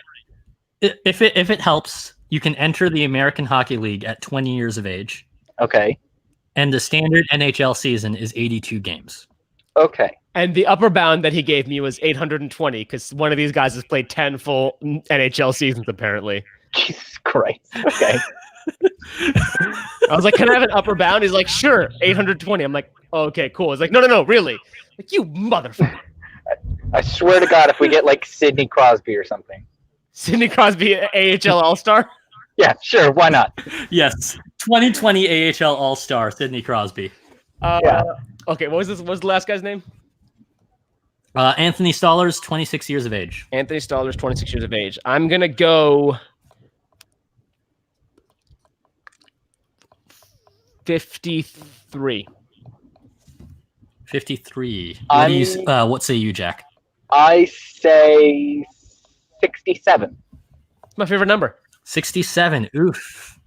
If it helps, you can enter the American Hockey League at 20 years of age. Okay. And the standard NHL season is 82 games. Okay. And the upper bound that he gave me was 820 because one of these guys has played 10 full NHL seasons, apparently. Jesus Christ. Okay. I was like, can I have an upper bound? He's like, sure, 820. I'm like, oh, okay, cool. He's like, no, really. Like, you motherfucker. I swear to God, if we get like Sidney Crosby or something. Sidney Crosby, AHL All-Star? Yeah, sure. Why not? Yes. 2020 AHL All-Star, Sidney Crosby. Yeah. Okay, what was the last guy's name? Anthony Stollers, 26 years of age. Anthony Stollers, 26 years of age. I'm going to go 53. 53. I'm- What say you, Jack? I say 67. It's my favorite number. 67. Oof.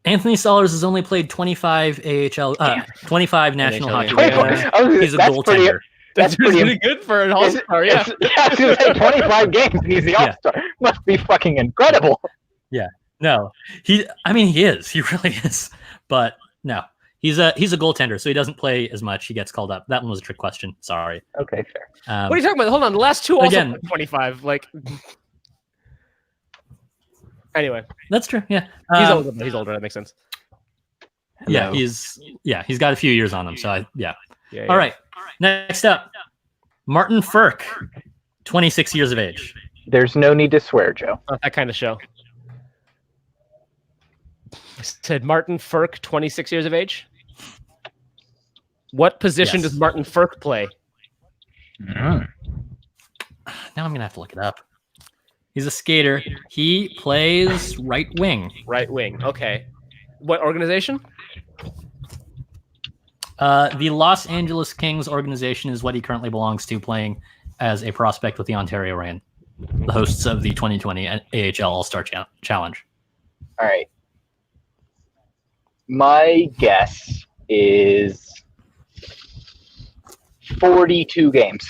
Anthony Stollers has only played 25 AHL, 25 National Hockey League games. He's a goaltender. That's pretty pretty good for an All-Star, yeah. I was going to say 25 games and he's the All-Star. Must be fucking incredible. No, he is. He really is. But no, he's a goaltender, so he doesn't play as much. He gets called up. That one was a trick question. Sorry. Okay, fair. What are you talking about? Hold on. The last two also Again- played 25. Like, anyway, That's true. Yeah. he's older. He's older. That makes sense. Yeah, Hello. he's got a few years on him. So Yeah. all right. Next up, Martin Firk, 26 years of age. There's no need to swear, Joe. Not that kind of show. I said Martin Firk, 26 years of age. What position does Martin Firk play? Now I'm gonna have to look it up. He's a skater. He plays right wing. Right wing. Okay. What organization? The Los Angeles Kings organization is what he currently belongs to, playing as a prospect with the Ontario Reign, the hosts of the 2020 AHL All-Star Challenge. All right. My guess is 42 games.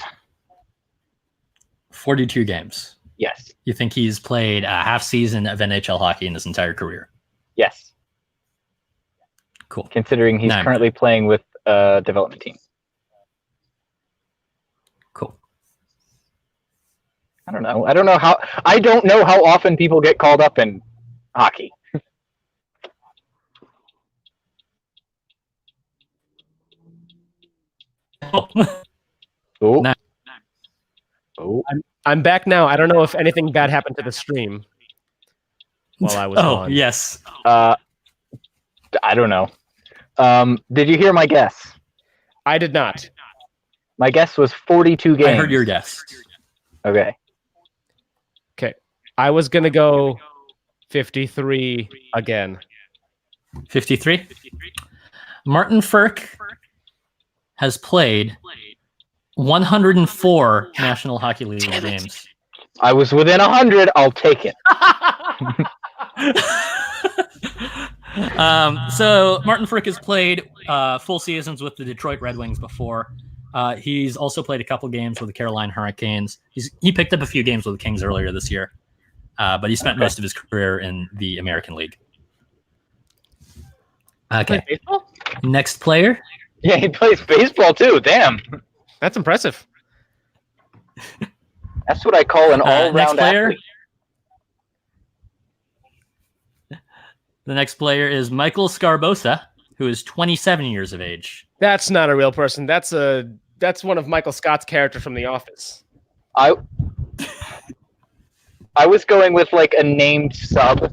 42 games. Yes. You think he's played a half season of NHL hockey in his entire career? Yes. Cool. Considering he's currently playing with a development team. Cool. I don't know how often people get called up in hockey. Oh. Nice. Oh. I'm back now. I don't know if anything bad happened to the stream while I was on. Yes. I don't know. Did you hear my guess? I did not. My guess was 42 games. I heard your guess. Okay. Okay. I was going to go 53 again. 53? Martin Firk has played 104 National Hockey League games. I was within 100. I'll take it. So Martin Firk has played full seasons with the Detroit Red Wings before. He's also played a couple games with the Carolina Hurricanes. He picked up a few games with the Kings earlier this year, but he spent most of his career in the American League. Okay. Next player. Yeah, he plays baseball too. Damn. That's impressive. That's what I call an all-round athlete. The next player is Michael Scarbosa, who is 27 years of age. That's not a real person. That's one of Michael Scott's characters from The Office. I was going with like a named sub.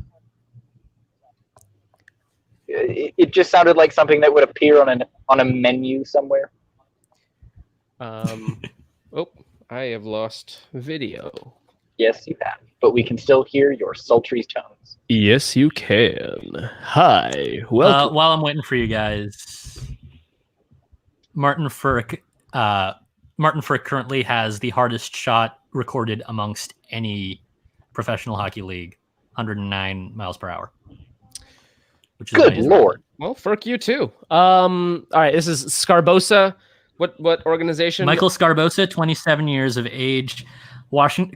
It just sounded like something that would appear on a menu somewhere. Oh, I have lost video. Yes, you have, but we can still hear your sultry tones. Yes, you can. Hi, welcome. While I'm waiting for you guys, Martin Firk currently has the hardest shot recorded amongst any professional hockey league, 109 miles per hour. Which is good amazing. Lord. Well, Firk, you too. All right, this is Scarbosa. What organization? Michael Scarbosa, 27 years of age,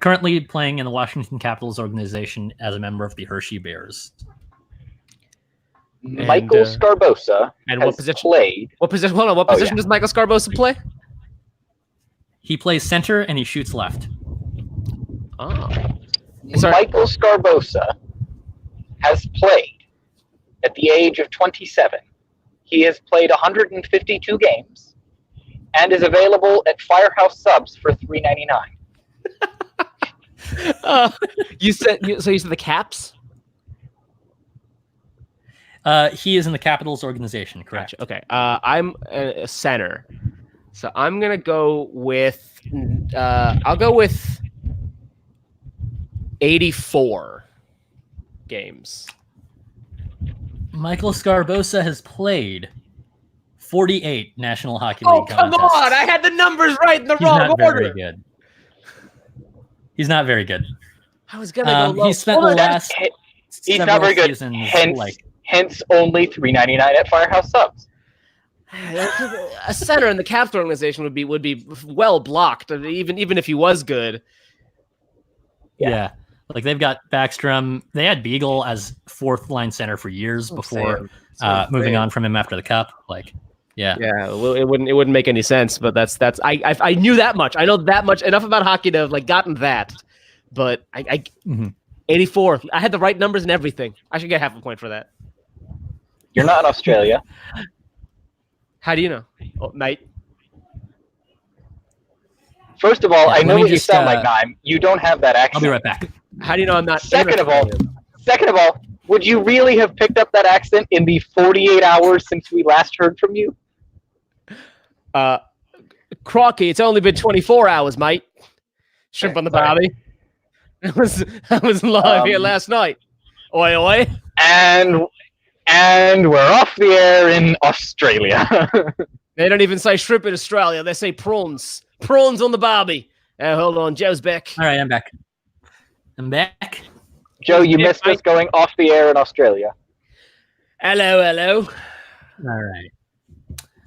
currently playing in the Washington Capitals organization as a member of the Hershey Bears. Michael Scarbosa and has what position played. What position? Hold on. What position does Michael Scarbosa play? He plays center and he shoots left. Oh. Michael Scarbosa has played at the age of 27. He has played 152 games and is available at Firehouse Subs for $3.99. You said the Caps? He is in the Capitals organization, correct? Gotcha. Okay. I'm a center, so I'm gonna go with. I'll go with 84 games. Michael Scarbosa has played 48 National Hockey League come contests. on! I had the numbers right in the He's wrong not order. very good. He's not very good. I was gonna go low. He spent the last He's not very good. seasons, Hence only $3.99 at Firehouse Subs. A center in the Caps organization would be well blocked, even if he was good. Yeah. Like they've got Backstrom. They had Beagle as fourth line center for years before moving on from him after the Cup. Yeah. Well, it wouldn't make any sense, but that's I knew that much. I know that much enough about hockey to have gotten that. But I 84. I had the right numbers and everything. I should get half a point for that. You're not in Australia. How do you know? Oh, mate. First of all, I know what you sound like, Naim. You don't have that accent. I'll be right back. How do you know I'm not? Second of all, Would you really have picked up that accent in the 48 hours since we last heard from you? Crocky, it's only been 24 hours, mate. Shrimp on the barbie. I was live here last night. Oi, oi. And we're off the air in Australia. They don't even say shrimp in Australia. They say prawns. Prawns on the barbie. Hold on. Joe's back. All right, I'm back. I'm back. Joe, you missed us going off the air in Australia. Hello, hello. All right.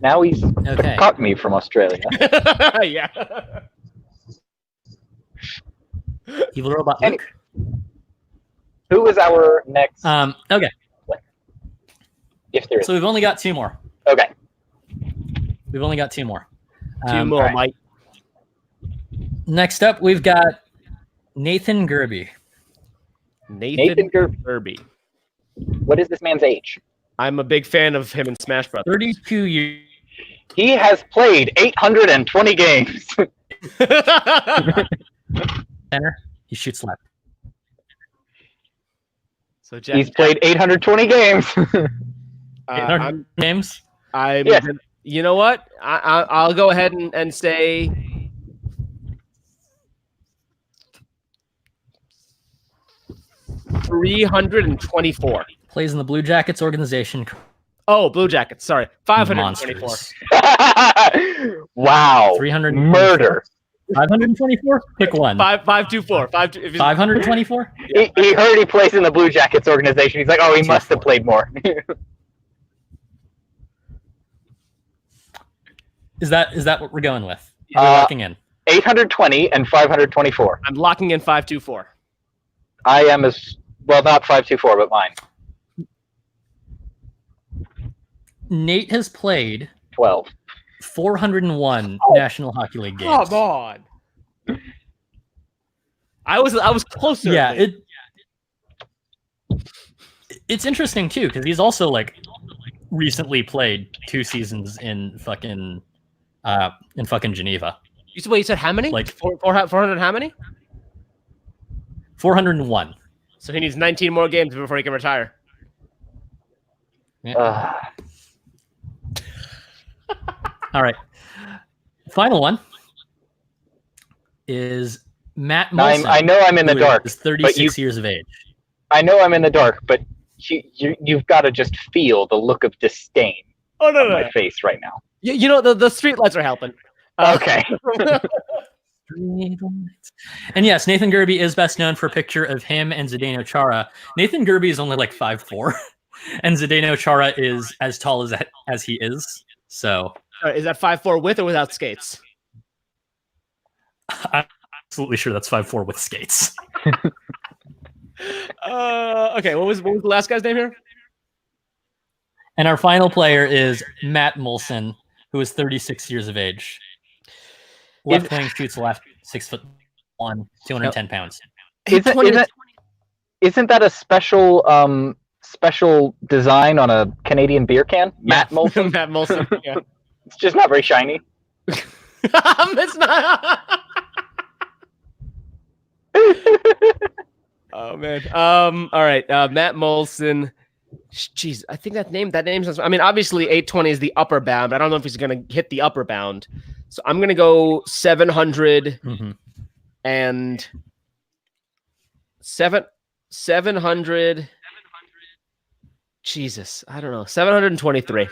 Now he's Okay. caught me from Australia. Yeah. Evil Robot Any- Luke. Who is our next? Okay. If there is. So we've only got two more. Okay. We've only got two more. Two more, right. Mike. Next up, we've got Nathan Gerby. Nathan Kirby. What is this man's age? I'm a big fan of him in Smash Brothers. 32 years. He has played 820 games. Center. He shoots left. So Jack, He's played 820 games. I'm, Names. Yes. You know what? I'll go ahead and say 324. Plays in the Blue Jackets organization. Oh, Blue Jackets. Sorry, 524. Monsters. Wow. 300 Murder. 524? Pick one. 524. 524? He heard he plays in the Blue Jackets organization. He's like, oh, he must have played more. Is that what we're going with? We're locking in. 820 and 524. I'm locking in 524. I am as well, not 524, but mine. Nate has played 12. 401 National Hockey League games. Come on. I was closer. Yeah, it's interesting too because he's also like recently played 2 seasons in fucking Geneva. You said how many? Like 400 how many? 401. So he needs 19 more games before he can retire. All right. Final one is Matt Molson. I know I'm in the dark. Is 36 years of age. I know I'm in the dark, but you've got to just feel the look of disdain on my face right now. You know, the street lights are helping. Okay. And yes, Nathan Gerby is best known for a picture of him and Zdeno Chara. Nathan Gerby is only like 5'4", and Zdeno Chara is as tall as he is. So is that 5'4" with or without skates? I'm absolutely sure that's 5'4" with skates. Okay, what was the last guy's name here? And our final player is Matt Molson, who is 36 years of age. Left wing, shoots left, 6'1", 210 pounds. Isn't that a special design on a Canadian beer can? Matt Molson? Matt Molson, yeah. It's just not very shiny. It's not. Oh man. All right. Matt Molson. Jeez, I think that name sounds. I mean, obviously 820 is the upper bound. But I don't know if he's going to hit the upper bound. So I'm going to go 700 and 700. Jesus, I don't know. 723.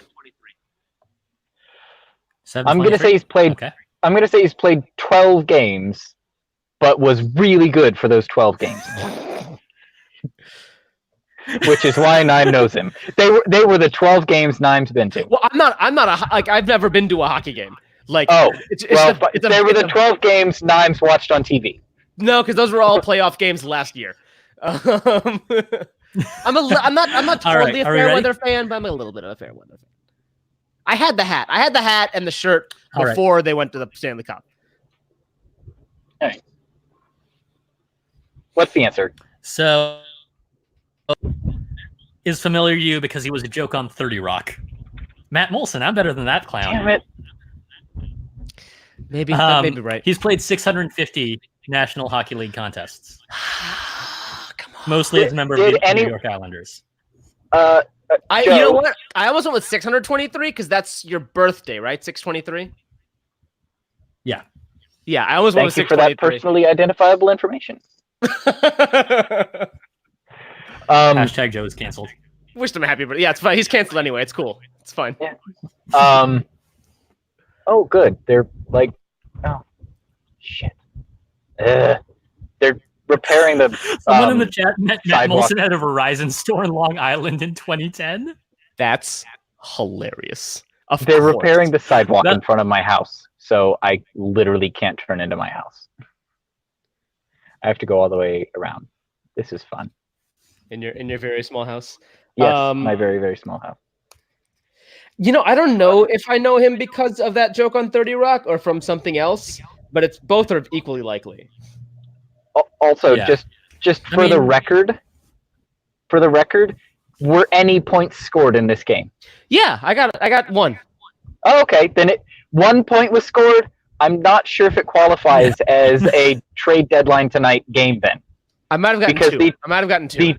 I'm going to say he's played. Okay. I'm going to say he's played 12 games, but was really good for those 12 games. Which is why Nime knows him. They were the 12 games Nime's been to. Well, I've never been to a hockey game. Like, they were the 12 games Nimes watched on TV. No, because those were all playoff games last year. I'm not totally a fair weather fan, but I'm a little bit of a fair weather fan. I had the hat and the shirt before they went to the Stanley Cup. All right. What's the answer? So, is familiar to you because he was a joke on 30 Rock. Matt Molson, I'm better than that clown. Damn it. Maybe right. He's played 650 National Hockey League contests. Come Mostly as a member of the New York Islanders. Joe, you know what? I almost went with 623 because that's your birthday, right? 623. Yeah. Yeah, I always went with 623. Thank you for that personally identifiable information. Hashtag Joe is canceled. Wished him a happy birthday. Yeah, it's fine. He's canceled anyway. It's cool. It's fine. Yeah. Oh, good. They're like, oh, shit. They're repairing the. Someone in the chat met sidewalk. Molson at a Verizon store in Long Island in 2010. That's hilarious. They're repairing the sidewalk in front of my house, so I literally can't turn into my house. I have to go all the way around. This is fun. In your very small house. Yes, my very, very small house. You know, I don't know if I know him because of that joke on 30 Rock or from something else, but it's both are equally likely. Also, Yeah. just for the record, were any points scored in this game? Yeah, I got one. Oh, okay, then 1 point was scored. I'm not sure if it qualifies as a trade deadline tonight game then. I might have gotten two. I might have gotten two.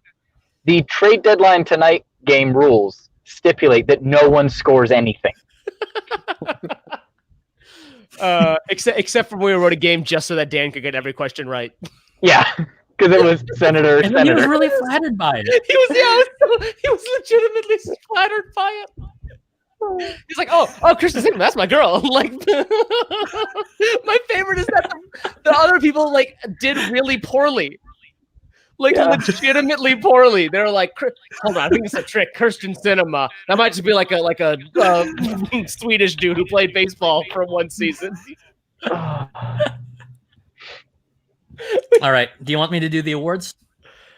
The trade deadline tonight game rules stipulate that no one scores anything. Except for when we wrote a game just so that Dan could get every question right. Yeah, because it was Senator. And then he was really flattered by it. He was legitimately flattered by it. He's like, oh, Kristen Sigma, that's my girl. Like, my favorite is that the other people like did really poorly. Like legitimately poorly. They're like, hold on, I think it's a trick. Kirsten Cinema. That might just be like a Swedish dude who played baseball for one season. All right. Do you want me to do the awards?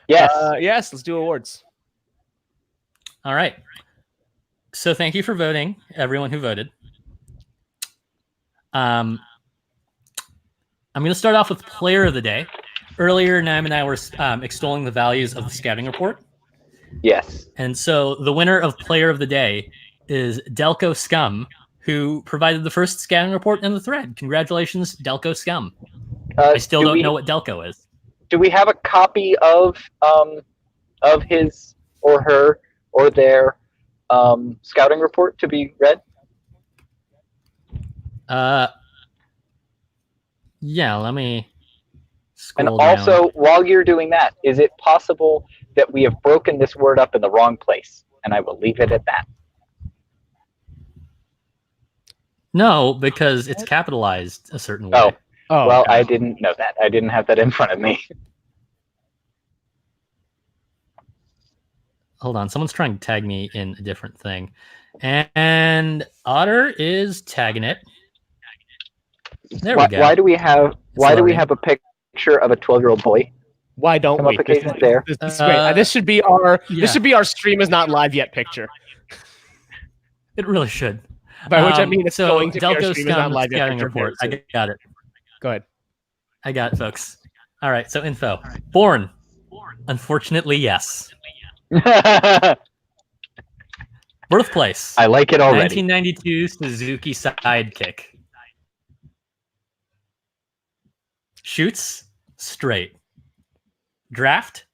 Yes. Yes. Let's do awards. All right. So thank you for voting, everyone who voted. I'm going to start off with Player of the Day. Earlier, Naim and I were extolling the values of the scouting report. Yes. And so the winner of Player of the Day is Delco Scum, who provided the first scouting report in the thread. Congratulations, Delco Scum. I still don't know what Delco is. Do we have a copy of his or her or their scouting report to be read? Yeah, let me And scroll down. also, while you're doing that, is it possible that we have broken this word up in the wrong place? And I will leave it at that. No, because it's capitalized a certain way. Oh, well, okay. I didn't know that. I didn't have that in front of me. Hold on, someone's trying to tag me in a different thing. And Otter is tagging it. There we go. Why do we have a picture of a 12-year-old boy? Why don't we? This is great. This should be our stream is not live yet picture. It really should. By which I mean it's going to be our Delco stream is not live yet scouting report. I got it. Go ahead. I got it, folks. All right, so info. Born. Unfortunately, yes. Birthplace. I like it already. 1992 Suzuki Sidekick. Shoots, straight. Draft,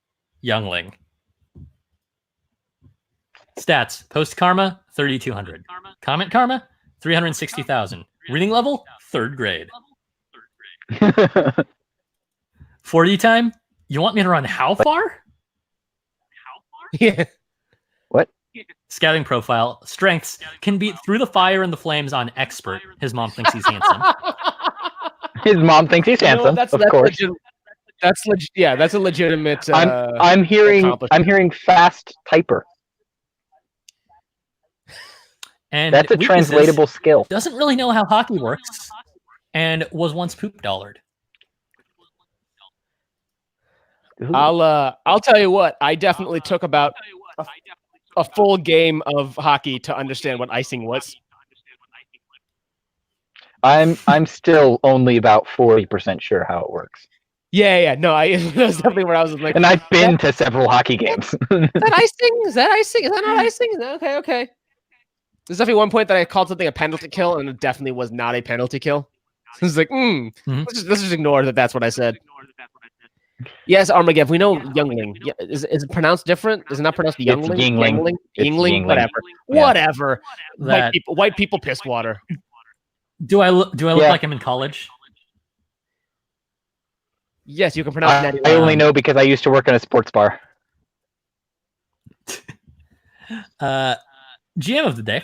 youngling. Stats, post karma, 3,200. Comment karma, 360,000. Reading level, 3rd grade. 40 time, you want me to run how far? Yeah. What? Scouting profile, strengths, can beat through the fire and the flames on expert. His mom thinks he's handsome. His mom thinks he's handsome, of course. That's a legitimate. I'm hearing fast typer. And that's a translatable skill. Doesn't really know how hockey works, and was once poop dollared. I'll tell you what. I definitely took about a full game of hockey to understand what icing was. I'm still only about 40% sure how it works. Yeah. No, that's definitely where I was like. And I've been to several hockey games. Is that icing? Is that icing? Is that not icing? Okay. There's definitely one point that I called something a penalty kill, and it definitely was not a penalty kill. It was like, let's just ignore that. That's what I said. Yes, Armageddon. We know Youngling. Yeah, is it pronounced different? Is it not pronounced Youngling? Yingling. It's Yingling. Yingling. Whatever. Yeah. Whatever. That- White people piss water. Do I look Yeah. like I'm in college? Yes, you can pronounce Natty I Light. only know because I used to work in a sports bar. GM of the day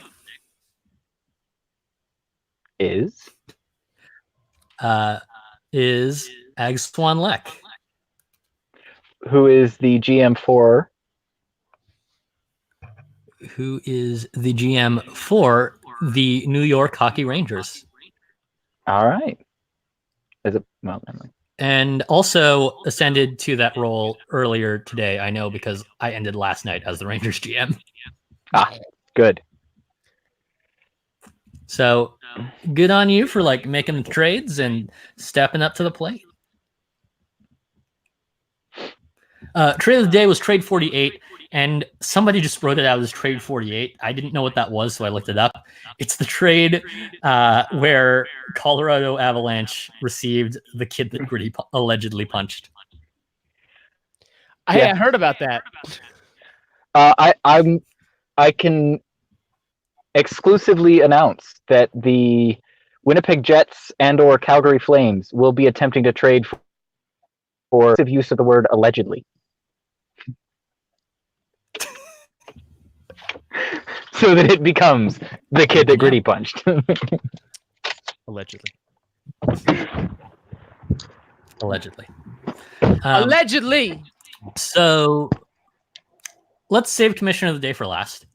Is Ag Swan Leck, who is the GM for? who is the GM for the New York Hockey Rangers. All right. Is it? Well, never mind. And also ascended to that role earlier today, I know, because I ended last night as the Rangers GM. Good. So good on you for like making the trades and stepping up to the plate. Trade of the day was trade 48, and somebody just wrote it out as trade 48. I didn't know what that was, so I looked it up. It's the trade where Colorado Avalanche received the kid that Gritty allegedly punched. I heard about that. I can exclusively announce that the Winnipeg Jets and/or Calgary Flames will be attempting to trade for use of the word allegedly. So that it becomes the kid that Gritty punched. Allegedly. Allegedly. Allegedly. So let's save Commissioner of the Day for last.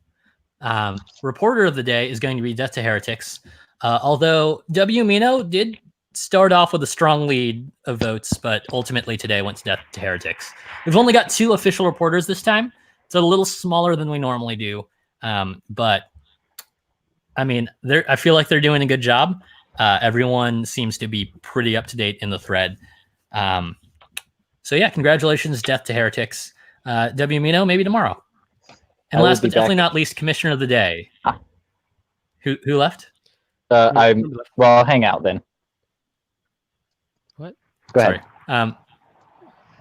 Reporter of the Day is going to be Death to Heretics. Although W. Mino did start off with a strong lead of votes, but ultimately today went to Death to Heretics. We've only got 2 official reporters this time. It's a little smaller than we normally do. But I mean, I feel like they're doing a good job. Everyone seems to be pretty up to date in the thread. So yeah, congratulations, Death to Heretics. W. Mino, maybe tomorrow. And last but definitely not least, Commissioner of the Day. Who left? Well, hang out then. What? Go ahead. Sorry.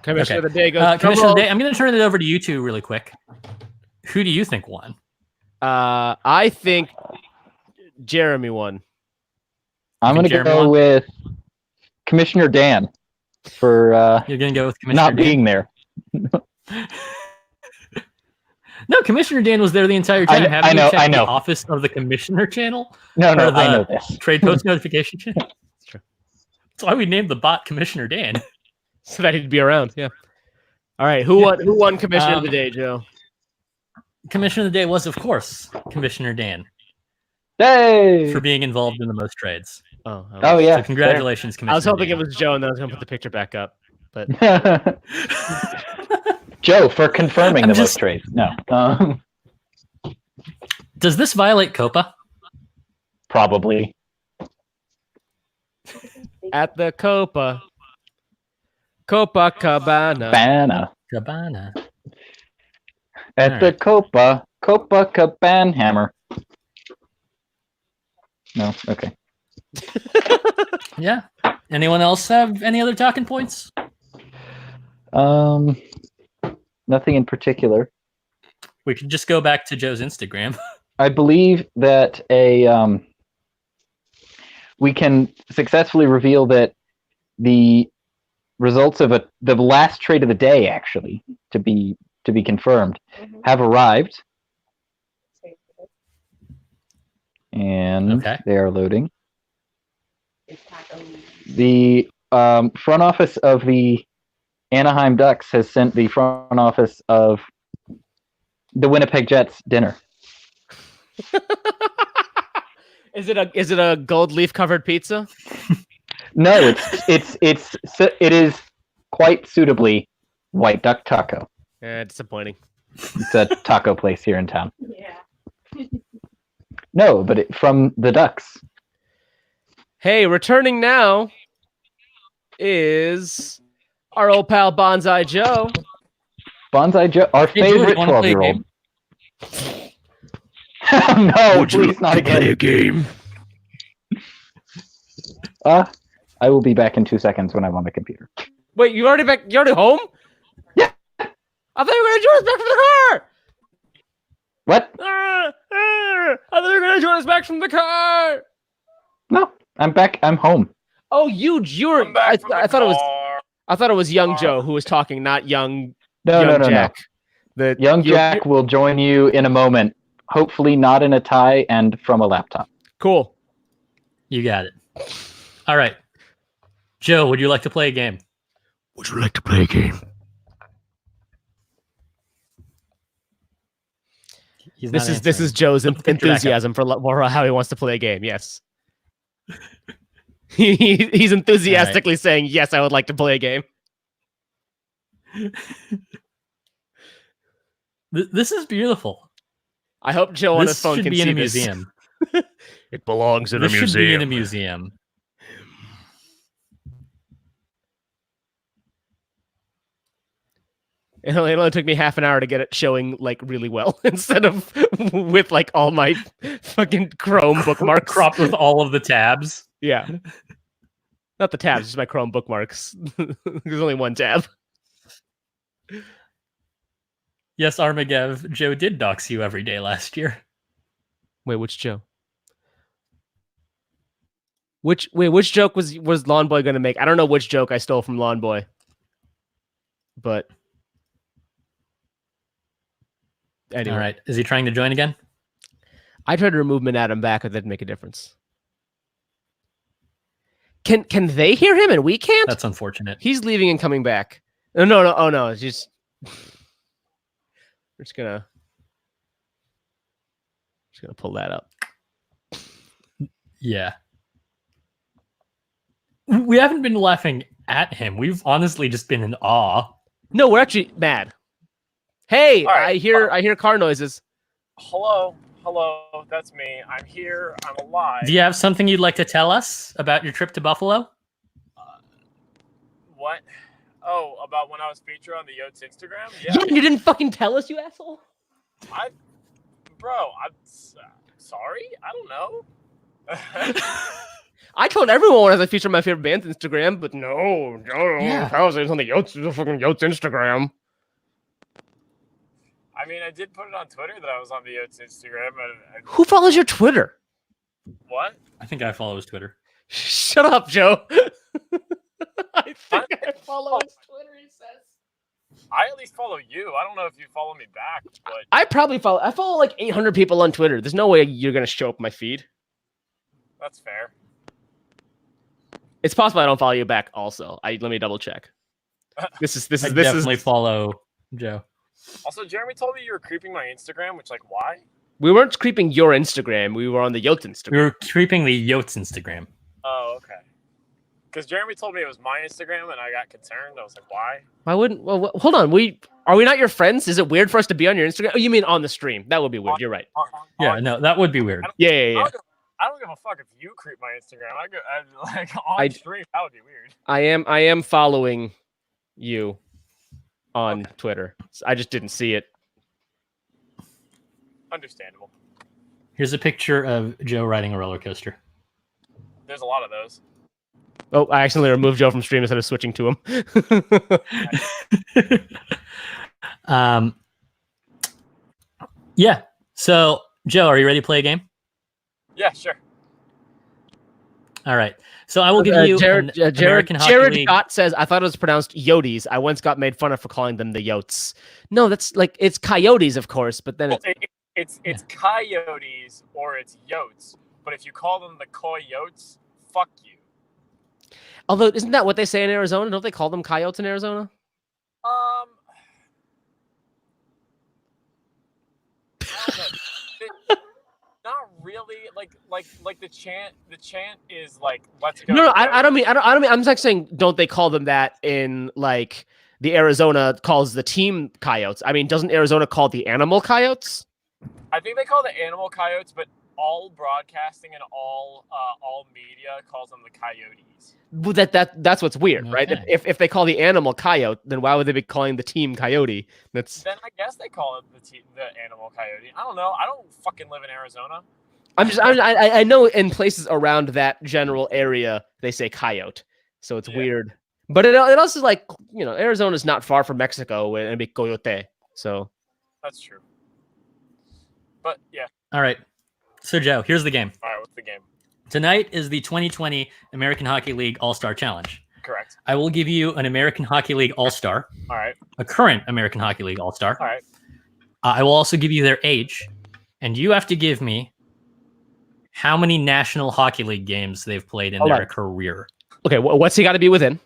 Commissioner of the Day goes. Commissioner of the Day. I'm going to turn it over to you two really quick. Who do you think won? I think Jeremy won. I'm going to go with Commissioner Dan for You're going to go with Commissioner not Dan? being there. No, Commissioner Dan was there the entire time. I know. The Office of the Commissioner channel? No, Or the I know this. Trade Post Notification channel? That's true. That's why we named the bot Commissioner Dan. So that he'd be around. Yeah. All right. Who won Commissioner of the Day, Joe? Commissioner of the Day was, of course, Commissioner Dan Hey! for being involved in the most trades. Oh yeah. So congratulations, Commissioner. I was hoping Dan. it was Joe, and then I was going to put the picture back up. But Joe for confirming the most trades. No. Does this violate COPA? Probably. at the Copacabana. Cabana. At the Copacabana hammer. No? Okay. Yeah. Anyone else have any other talking points? Nothing in particular. We could just go back to Joe's Instagram. I believe that we can successfully reveal that the results of the last trade of the day, actually, to be confirmed, have arrived. And they are loading. The front office of the Anaheim Ducks has sent the front office of the Winnipeg Jets dinner. Is it a gold leaf covered pizza? No, it is quite suitably white duck taco. Disappointing. It's a taco place here in town. Yeah. No, but from the Ducks. Hey, returning now is our old pal Bonsai Joe. Bonsai Joe, our favorite 12-year-old. No, please not again. Play a game. I will be back in 2 seconds when I'm on the computer. Wait, you already back? You already home? Yeah. I thought you were gonna join us back from the car. What? I thought you were gonna join us back from the car. No, I'm back. I'm home. Oh, you're. I'm back from the I thought it was. car. I thought it was young Joe who was talking, not young. No, young no. Jack. The Young Jack will join you in a moment. Hopefully not in a tie and from a laptop. Cool. You got it. All right. Joe, would you like to play a game? Would you like to play a game? This is Joe's enthusiasm for how he wants to play a game. Yes. He's enthusiastically saying, yes, I would like to play a game. This is beautiful. I hope Joe on his phone can see this. This should be in a museum. It belongs in a museum. This should be in a museum. It only took me half an hour to get it showing like really well instead of with like all my fucking Chrome bookmarks cropped with all of the tabs. Yeah. Not the tabs, just my Chrome bookmarks. There's only one tab. Yes, Armagev, Joe did dox you every day last year. Wait, which Joe? Which joke was Lawn Boy gonna make? I don't know which joke I stole from Lawn Boy. But anyway. All right. Is he trying to join again? I tried to remove Adam back, but that didn't make a difference. Can they hear him and we can't? That's unfortunate. He's leaving and coming back. No. Oh no, it's just we're just gonna pull that up. Yeah. We haven't been laughing at him. We've honestly just been in awe. No, we're actually mad. Hey, right. I hear car noises. Hello, that's me. I'm here. I'm alive. Do you have something you'd like to tell us about your trip to Buffalo? What? Oh, about when I was featured on the Yotes Instagram? Yeah, you didn't fucking tell us, you asshole. I'm sorry. I don't know. I told everyone as I featured my favorite band's Instagram, but no. Yeah. I was on the fucking Yotes Instagram. I mean, I did put it on Twitter that I was on the Yotes Instagram. Who follows your Twitter? What? I think I follow his Twitter. Shut up, Joe. I think I follow his Twitter, he says. I at least follow you. I don't know if you follow me back, but I follow like 800 people on Twitter. There's no way you're going to show up my feed. That's fair. It's possible I don't follow you back also. Let me double check. This is definitely follow Joe. Also, Jeremy told me you were creeping my Instagram, which, like, why? We weren't creeping your Instagram. We were on the Yotes Instagram. We were creeping the Yotes Instagram. Oh, okay. Because Jeremy told me it was my Instagram, and I got concerned. I was like, why? Why wouldn't? Well, hold on. Are we not your friends? Is it weird for us to be on your Instagram? Oh, you mean on the stream? That would be weird. You're right. Yeah, no, that would be weird. Yeah. I don't give a fuck if you creep my Instagram. On stream, that would be weird. I am following you on Twitter. I just didn't see it. Understandable. Here's a picture of Joe riding a roller coaster. There's a lot of those. Oh, I accidentally removed Joe from stream instead of switching to him. Yeah. So, Joe, are you ready to play a game? Yeah, sure. All right. So I will give you Jared Scott says, I thought it was pronounced Yotes. I once got made fun of for calling them the Yotes. No, that's like, it's coyotes, of course, but then it's coyotes or it's Yotes. But if you call them the coyotes, fuck you. Although, isn't that what they say in Arizona? Don't they call them coyotes in Arizona? Not really. Like the chant is like, let's go. No, I don't mean. I'm just saying, don't they call them that in like the Arizona calls the team coyotes? I mean, doesn't Arizona call the animal coyotes? I think they call the animal coyotes, but all broadcasting and all media calls them the coyotes. Well, that's what's weird, Okay. right? If they call the animal coyote, then why would they be calling the team coyote? Then I guess they call it the animal coyote. I don't know. I don't fucking live in Arizona. I know in places around that general area they say coyote, so it's weird. But it also is like, Arizona's not far from Mexico and be Coyote. So That's true. But yeah. All right. So Joe, here's the game. All right, what's the game? Tonight is the 2020 American Hockey League All-Star Challenge. Correct. I will give you an American Hockey League All-Star. All right. A current American Hockey League All-Star. All right. I will also give you their age, and you have to give me how many National Hockey League games they've played in their career. Okay, what's he got to be within?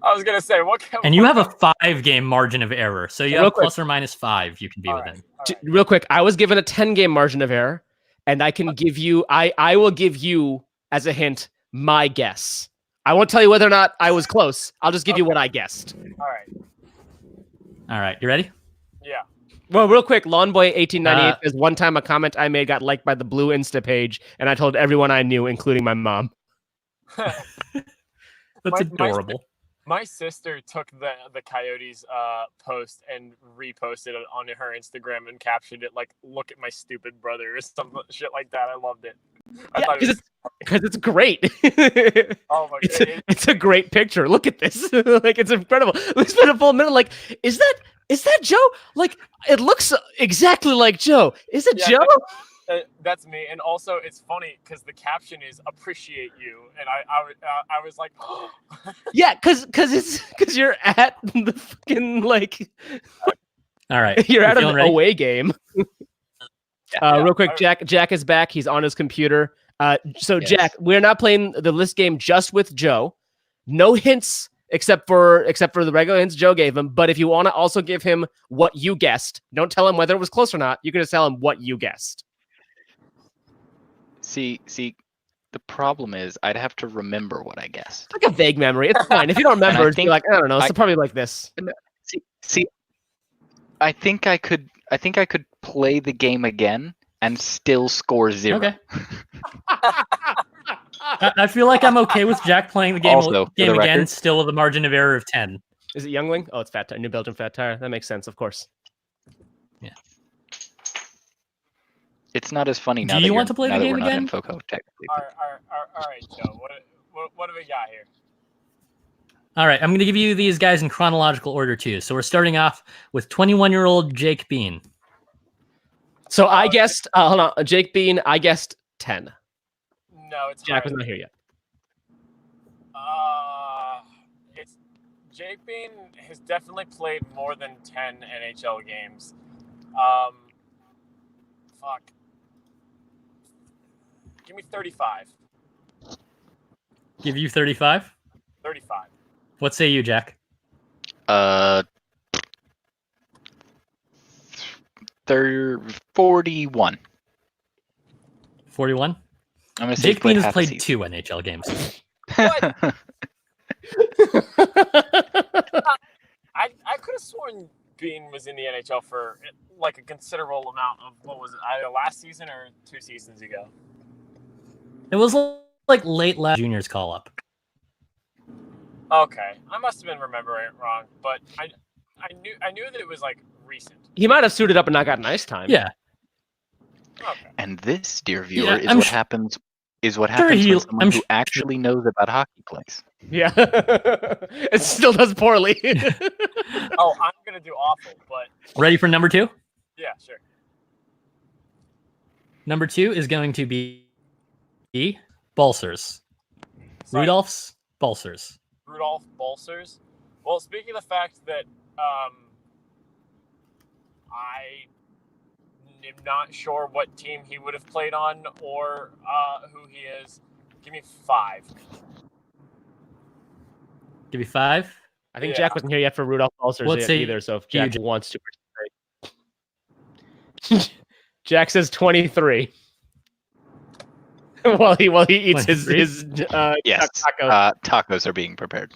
I was gonna say and you have a 5-game margin of error, so you have plus or minus 5. You can be within. Right. Real quick, I was given a 10-game margin of error, and I can give you. I will give you as a hint my guess. I won't tell you whether or not I was close. I'll just give you what I guessed. All right. You ready? Yeah. Well, real quick, Lawnboy1898 says one time a comment I made got liked by the Blue Insta page, and I told everyone I knew, including my mom. That's adorable. My sister took the Coyotes post and reposted it on her Instagram and captioned it like, "Look at my stupid brother" or some shit like that. I loved it. Because it's great. Oh my god, it's a great picture. Look at this. Like, it's incredible. We spent a full minute. Like, is that Joe? Like, it looks exactly like Joe. Is it Joe? That's me. And also, it's funny because the caption is "appreciate you," and I was like, yeah, because you're at the fucking like. All right, you're at an ready? away game. Real quick, Jack is back. He's on his computer. So yes. Jack, we're not playing the list game just with Joe. No hints except for the regular hints Joe gave him. But if you want to also give him what you guessed, don't tell him whether it was close or not. You can just tell him what you guessed. See, the problem is I'd have to remember what I guessed. Like a vague memory. It's fine. If you don't remember, you're like, I don't know. It's probably like this. See, I think I could play the game again and still score 0. Okay. I feel like I'm okay with Jack playing the game again, still with a margin of error of 10. Is it Youngling? Oh, it's Fat Tire. New Belgium Fat Tire. That makes sense, of course. Yeah. It's not as funny now. Do you want to play the game again? All right, Joe. What do we got here? All right, I'm going to give you these guys in chronological order too. So we're starting off with 21-year-old Jake Bean. So I guessed, hold on, Jake Bean, I guessed 10. No, it's Jack was not here yet. It's Jake Bean has definitely played more than 10 NHL games. Fuck. Give me 35. Give you 35? 35. What say you, Jack? 41. 41? I'm gonna say Jake Bean has played 2 NHL games. What? I could have sworn Bean was in the NHL for like a considerable amount of, what was it, either last season or 2 seasons ago. It was like late last juniors call up. Okay, I must have been remembering it wrong, but I knew that it was like recent. He might have suited up and not gotten ice time. Yeah. Okay. And this, dear viewer, is what happens when someone who actually knows about hockey plays. Yeah. It still does poorly. Oh, I'm gonna do awful, but ready for number 2? Yeah, sure. Number 2 is going to be Balsers. Rudolph's Balsers. Rudolph Balsers. Well, speaking of the fact that I am not sure what team he would have played on or who he is, give me 5. Give me 5? I think Jack wasn't here yet for Rudolph Balsers either, so if Jack wants to participate. Jack says 23. while he eats his yes, taco. Tacos are being prepared.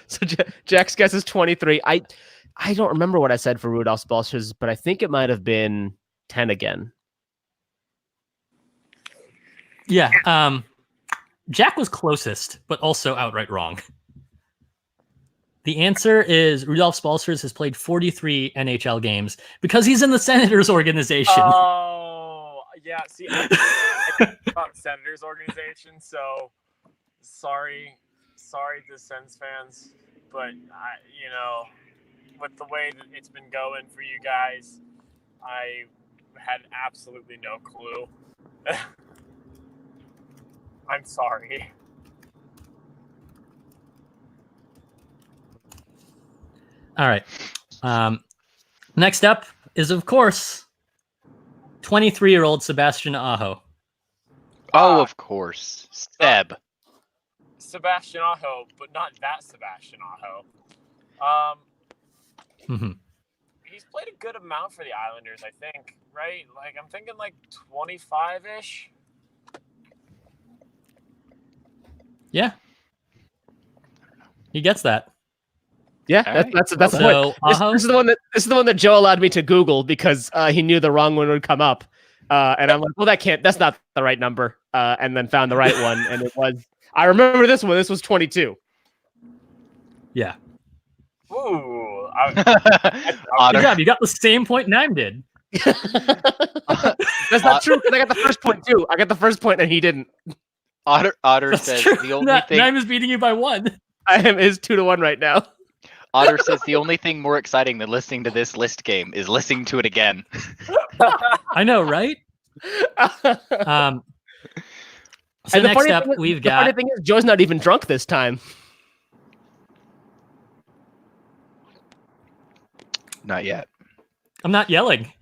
So Jack's guess is 23. I don't remember what I said for Rudolph Balsers, but I think it might have been 10 again. Yeah. Jack was closest, but also outright wrong. The answer is Rudolph Balsers has played 43 NHL games because he's in the Senators organization. Oh, yeah. See, I about Senators organization, so sorry sorry to Sens fans, but with the way that it's been going for you guys, I had absolutely no clue. I'm sorry. All right. Next up is, of course, 23-year-old Sebastian Aho. Oh, of course. Seb. Sebastian Aho, but not that Sebastian Aho. He's played a good amount for the Islanders, I think, right? Like, I'm thinking like 25-ish. Yeah. He gets that. Yeah, that's the point. This is the one that Joe allowed me to Google because he knew the wrong one would come up, and I'm like, well, that's not the right number, and then found the right one, and it was. I remember this one. This was 22. Yeah. Ooh. Good job. You got the same point Nime did. That's not true because I got the first point too. I got the first point and he didn't. Otter says true. the only thing. Nime is beating you by 1. I is 2-1 right now. Otter says the only thing more exciting than listening to this list game is listening to it again. I know, right? So next up, we've got. The funny thing is, Joe's not even drunk this time. Not yet. I'm not yelling.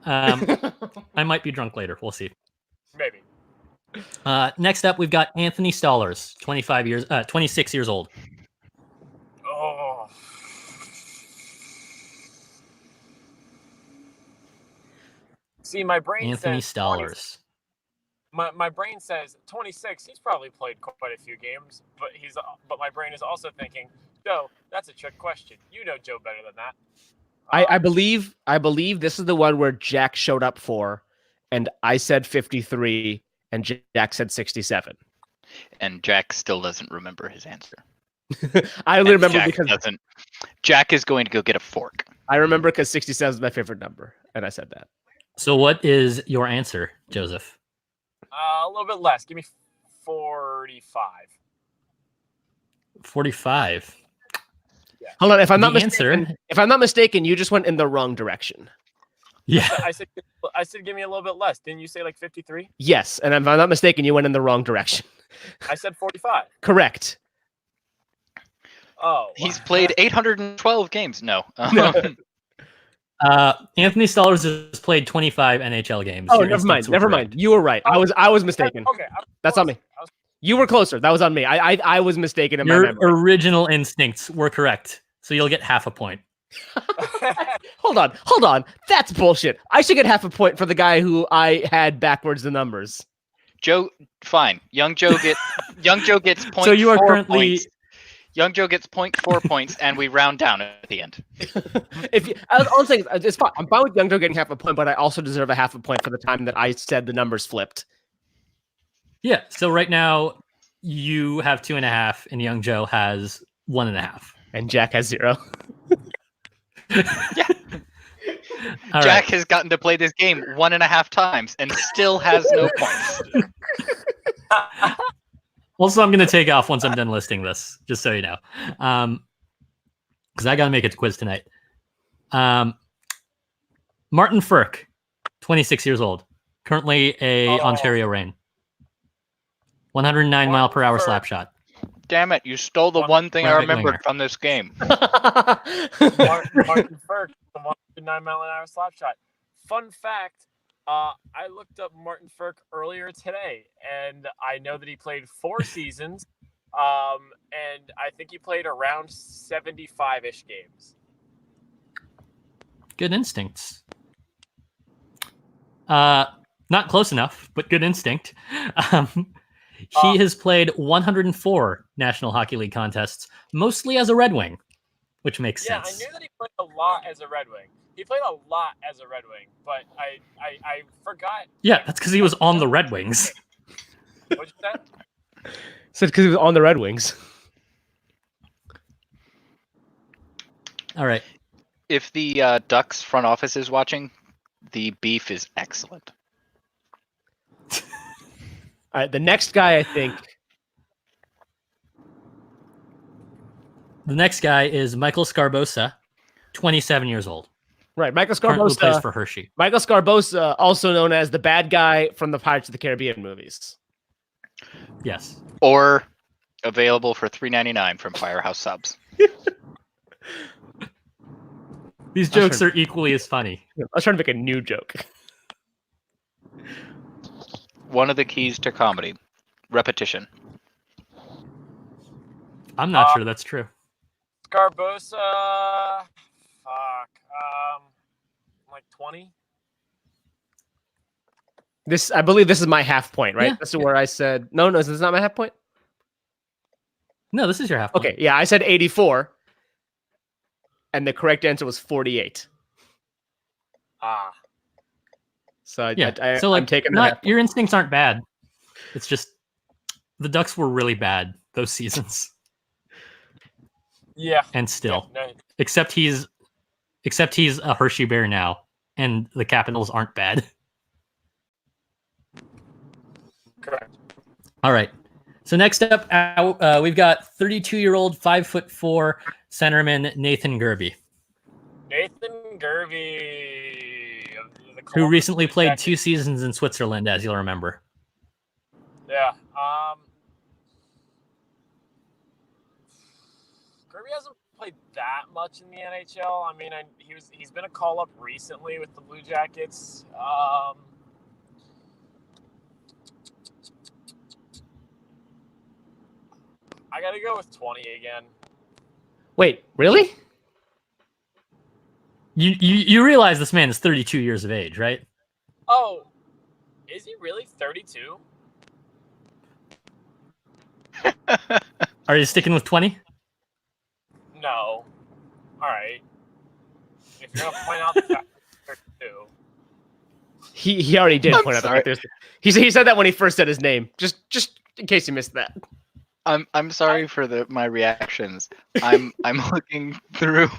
I might be drunk later. We'll see. Maybe. Next up, we've got Anthony Stollers, 26 years old. Oh. See, my brain Anthony says Stollers. My brain says 26. He's probably played quite a few games, but my brain is also thinking, Joe, that's a trick question. You know Joe better than that. I believe this is the one where Jack showed up for, and I said 53, and Jack said 67. And Jack still doesn't remember his answer. I only remember Jack because doesn't. Jack is going to go get a fork. I remember because 67 is my favorite number, and I said that. So what is your answer, Joseph? A little bit less. Give me 45. 45. Yeah. Hold on, if I'm not mistaken, you just went in the wrong direction. Yeah. I said give me a little bit less. Didn't you say like 53? Yes, and if I'm not mistaken, you went in the wrong direction. I said 45. Correct. Oh. He's played 812 games. No. Anthony Stollers has played 25 NHL games. Oh, never mind. You were right. I was mistaken. Okay. That's on me. You were closer. That was on me. I was mistaken in my memory. Your original instincts were correct, so you'll get half a point. Hold on. That's bullshit. I should get half a point for the guy who I had backwards the numbers. Joe, fine. Young Joe gets 0.4 So you are currently. points. Young Joe gets 0.4 points, and we round down at the end. I'm saying it's fine. I'm fine with Young Joe getting half a point, but I also deserve a half a point for the time that I said the numbers flipped. Yeah. So right now you have 2.5, and Young Joe has 1.5, and Jack has 0. Yeah. All Jack right. has gotten to play this game 1.5 times and still has no points. Also, I'm going to take off once I'm done listing this, just so you know, because I got to make it to quiz tonight. Martin Frk, 26 years old, currently a Ontario Reign, 109 mile per hour slap shot. Damn it! You stole the one thing I remembered from this game. Martin Frk, the 109 mile an hour slap shot. Fun fact. I looked up Martin Frk earlier today, and I know that he played 4 seasons, and I think he played around 75-ish games. Good instincts. Not close enough, but good instinct. He has played 104 National Hockey League contests, mostly as a Red Wing, which makes sense. Yeah, I knew that he played a lot as a Red Wing. He played a lot as a Red Wing, but I forgot. Yeah, that's because he was on the Red Wings. What'd you say? Said because he was on the Red Wings. All right. If the Ducks front office is watching, the beef is excellent. All right, the next guy I think The next guy is Michael Scarbosa, 27 years old. Right, Michael Currently plays Scarbosa. for Hershey. Michael Scarbosa, also known as the bad guy from the Pirates of the Caribbean movies. Yes. Or available for $3.99 from Firehouse Subs. These jokes are equally as funny. I was trying to make a new joke. One of the keys to comedy. Repetition. I'm not sure that's true. Scarbosa. Like 20. I believe this is my half point, right? Yeah. This is where I said no. This is not my half point. No, this is your half point. Okay, yeah, I said 84, and the correct answer was 48. So I'm taking that. Your instincts aren't bad. It's just the Ducks were really bad those seasons. Yeah. And still, Yeah, no. except he's a Hershey Bear now, and the Capitals aren't bad. Correct. All right. So next up, we've got 32-year-old, 5'4" centerman Nathan Gerbe, Nathan Gerbe. who recently played 2 seasons in Switzerland, as you'll remember. Yeah. Gerbe hasn't played that much in the NHL. I mean, he's been a call-up recently with the Blue Jackets. I gotta go with 20 again. Wait, really? You realize this man is 32 years of age, right? Oh, is he really 32? Are you sticking with 20? No. All right. If you're gonna point out the fact that he's 32. He already did point out the fact there's. He said that when he first said his name. Just in case you missed that. I'm sorry for my reactions. I'm looking through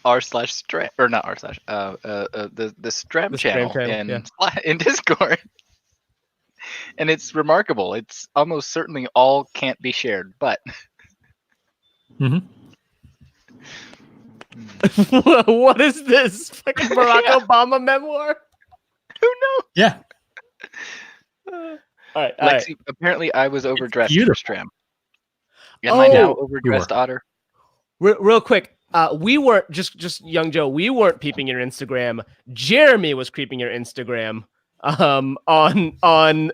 r/stram or not r/ the Stram channel in Discord, and it's remarkable. It's almost certainly all can't be shared, but. What is this? Fucking Barack Obama memoir? Who knows? Yeah. All right. Lexi, apparently I was overdressed for Stram. Am Oh, I now overdressed Otter? Real quick, we weren't just young Joe. We weren't peeping your Instagram. Jeremy was creeping your Instagram. On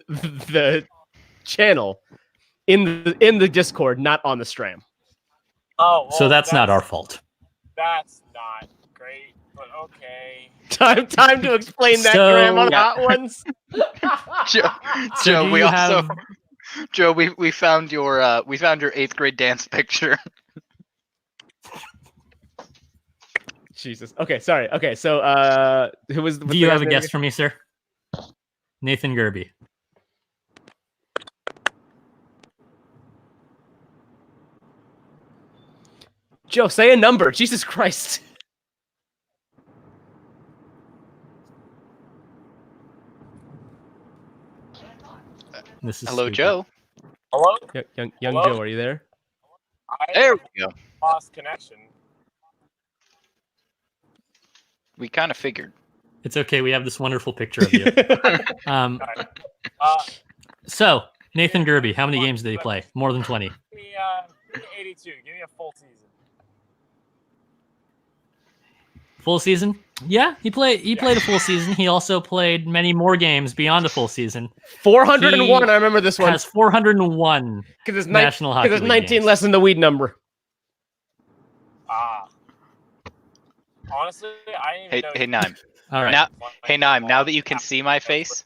the channel in the Discord, not on the Stram. Oh, well, so that's not our fault. That's not great, but okay. Time to explain that, Graham, on Hot Ones. Joe, we found your 8th grade dance picture. Jesus. Okay, sorry. Okay, so who was? Do you have a guess for me, sir? Nathan Gerbe. Joe, say a number. Jesus Christ. This is Hello, stupid. Joe. Hello? Young Hello? Joe, are you there? There we go. Lost connection. We kind of figured. It's okay. We have this wonderful picture of you. So, Nathan Gerbe, how many games did he play? More than 20. Give me 82. Give me a full season. Full season? Yeah, he played a full season. He also played many more games beyond a full season. 401. I remember this one. Has 401 because National Hockey League 19 games. less than the weed number. Honestly, I didn't even know. Hey, Nime. All right. Now that you can see my face.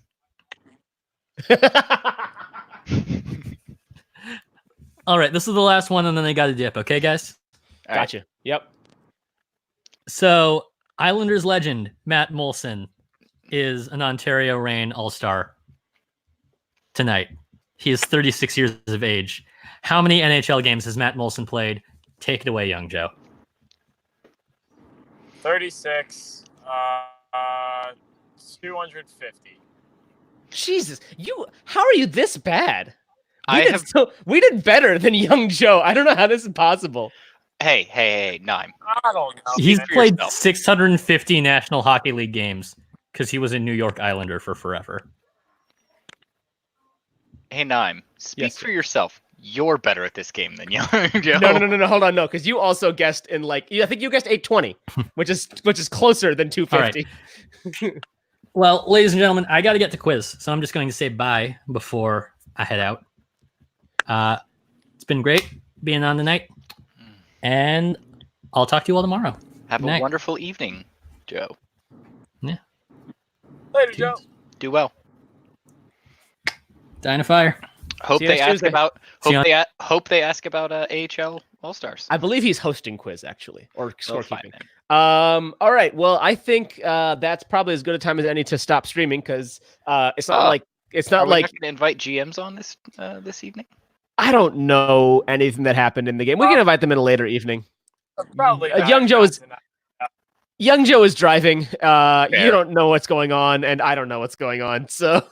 All right, this is the last one, and then they got to dip. Okay, guys? Gotcha. Right. Yep. So, Islanders legend Matt Moulson is an Ontario Reign All-Star tonight. He is 36 years of age. How many NHL games has Matt Moulson played? Take it away, young Joe. 36. 250. Jesus, how are you this bad? We did better than young Joe. I don't know how this is possible. Hey, Nime. I don't know. He's for played yourself. 650 National Hockey League games because he was a New York Islander for forever. Hey, Nime. Speak Yes, for yourself. You're better at this game than young Joe. No. Hold on, no, because you also guessed in I think you guessed 820, which is close than 250. Well, ladies and gentlemen, I got to get to quiz, so I'm just going to say bye before I head out. It's been great being on tonight, and I'll talk to you all tomorrow. Have Good a night. wonderful evening, Joe. Yeah. Later, Joe. Do well. Dying of Fire. Hope See you they next ask Tuesday. about. See you on- Hope they ask about AHL All Stars. I believe he's hosting quiz actually, or scorekeeping. Then. All right. Well, I think that's probably as good a time as any to stop streaming because it's not like Are we not going to invite GMs on this evening? I don't know anything that happened in the game. We can invite them in a later evening. Probably. Young Joe is driving. You Fair. don't know what's going on, and I don't know what's going on. So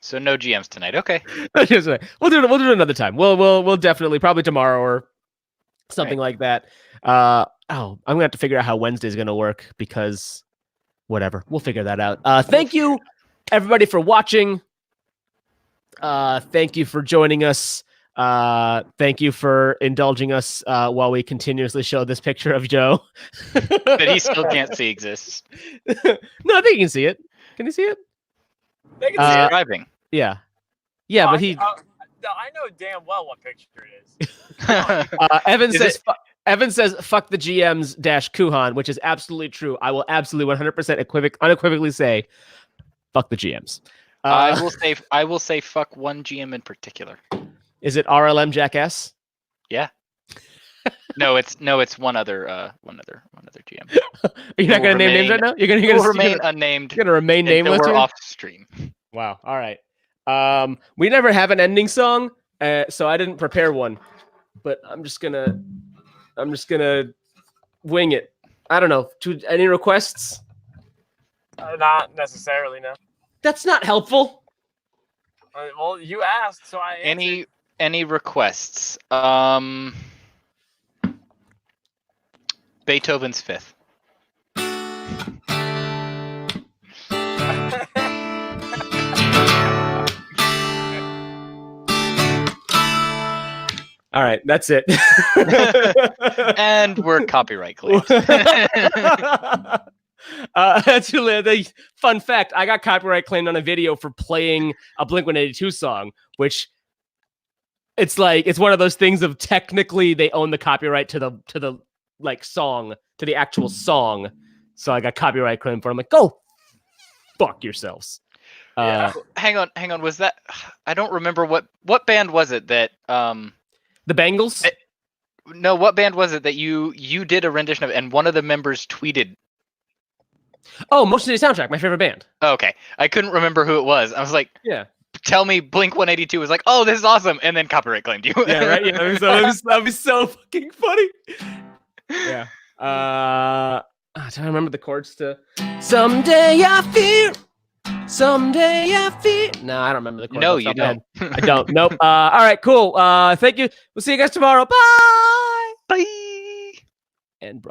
So no GMs tonight. Okay. we'll do it another time. We'll definitely probably tomorrow or something like that. I'm gonna have to figure out how Wednesday's gonna work because whatever. We'll figure that out. Thank you everybody for watching. Thank you for joining us. Thank you for indulging us while we continuously show this picture of Joe. That he still can't see exists. No, I think you can see it. Can you see it? They can see He's it. driving. Yeah. Yeah, but he I know damn well what picture it is. Evan says fuck the GMs dash Kuhan, which is absolutely true. I will absolutely 100% unequivocally say fuck the GMs. I will say fuck one GM in particular. Is it RLM Jackass? Yeah. No, it's one other GM. You're not going to name names right now? You're going Will to remain unnamed. You're going to remain nameless. We're here? off stream. Wow. All right. We never have an ending song, so I didn't prepare one. But I'm just gonna wing it. I don't know. Any requests? Not necessarily, no. That's not helpful. Well, you asked, so I answered. Any requests? Beethoven's Fifth. All right, that's it. And we're copyright claims. Actually, the fun fact: I got copyright claimed on a video for playing a Blink-182 song, which it's one of those things of technically they own the copyright to the song, to the actual song. So I got copyright claimed for it. I'm like, go fuck yourselves. Yeah. Hang on. Was that? I don't remember what band was it that The Bengals? No, what band was it that you did a rendition of, and one of the members tweeted? Oh, Motion City Soundtrack, my favorite band. Oh, okay, I couldn't remember who it was. I was like, yeah. Tell me Blink-182 was like, oh, this is awesome, and then copyright claimed you. Yeah, right. Yeah, that'd be so fucking funny. Yeah. Do I remember the chords to Someday I feel. No, I don't remember the chords. No, you don't. I don't. Nope. All right, cool. Thank you. We'll see you guys tomorrow. Bye. Bye. And bro.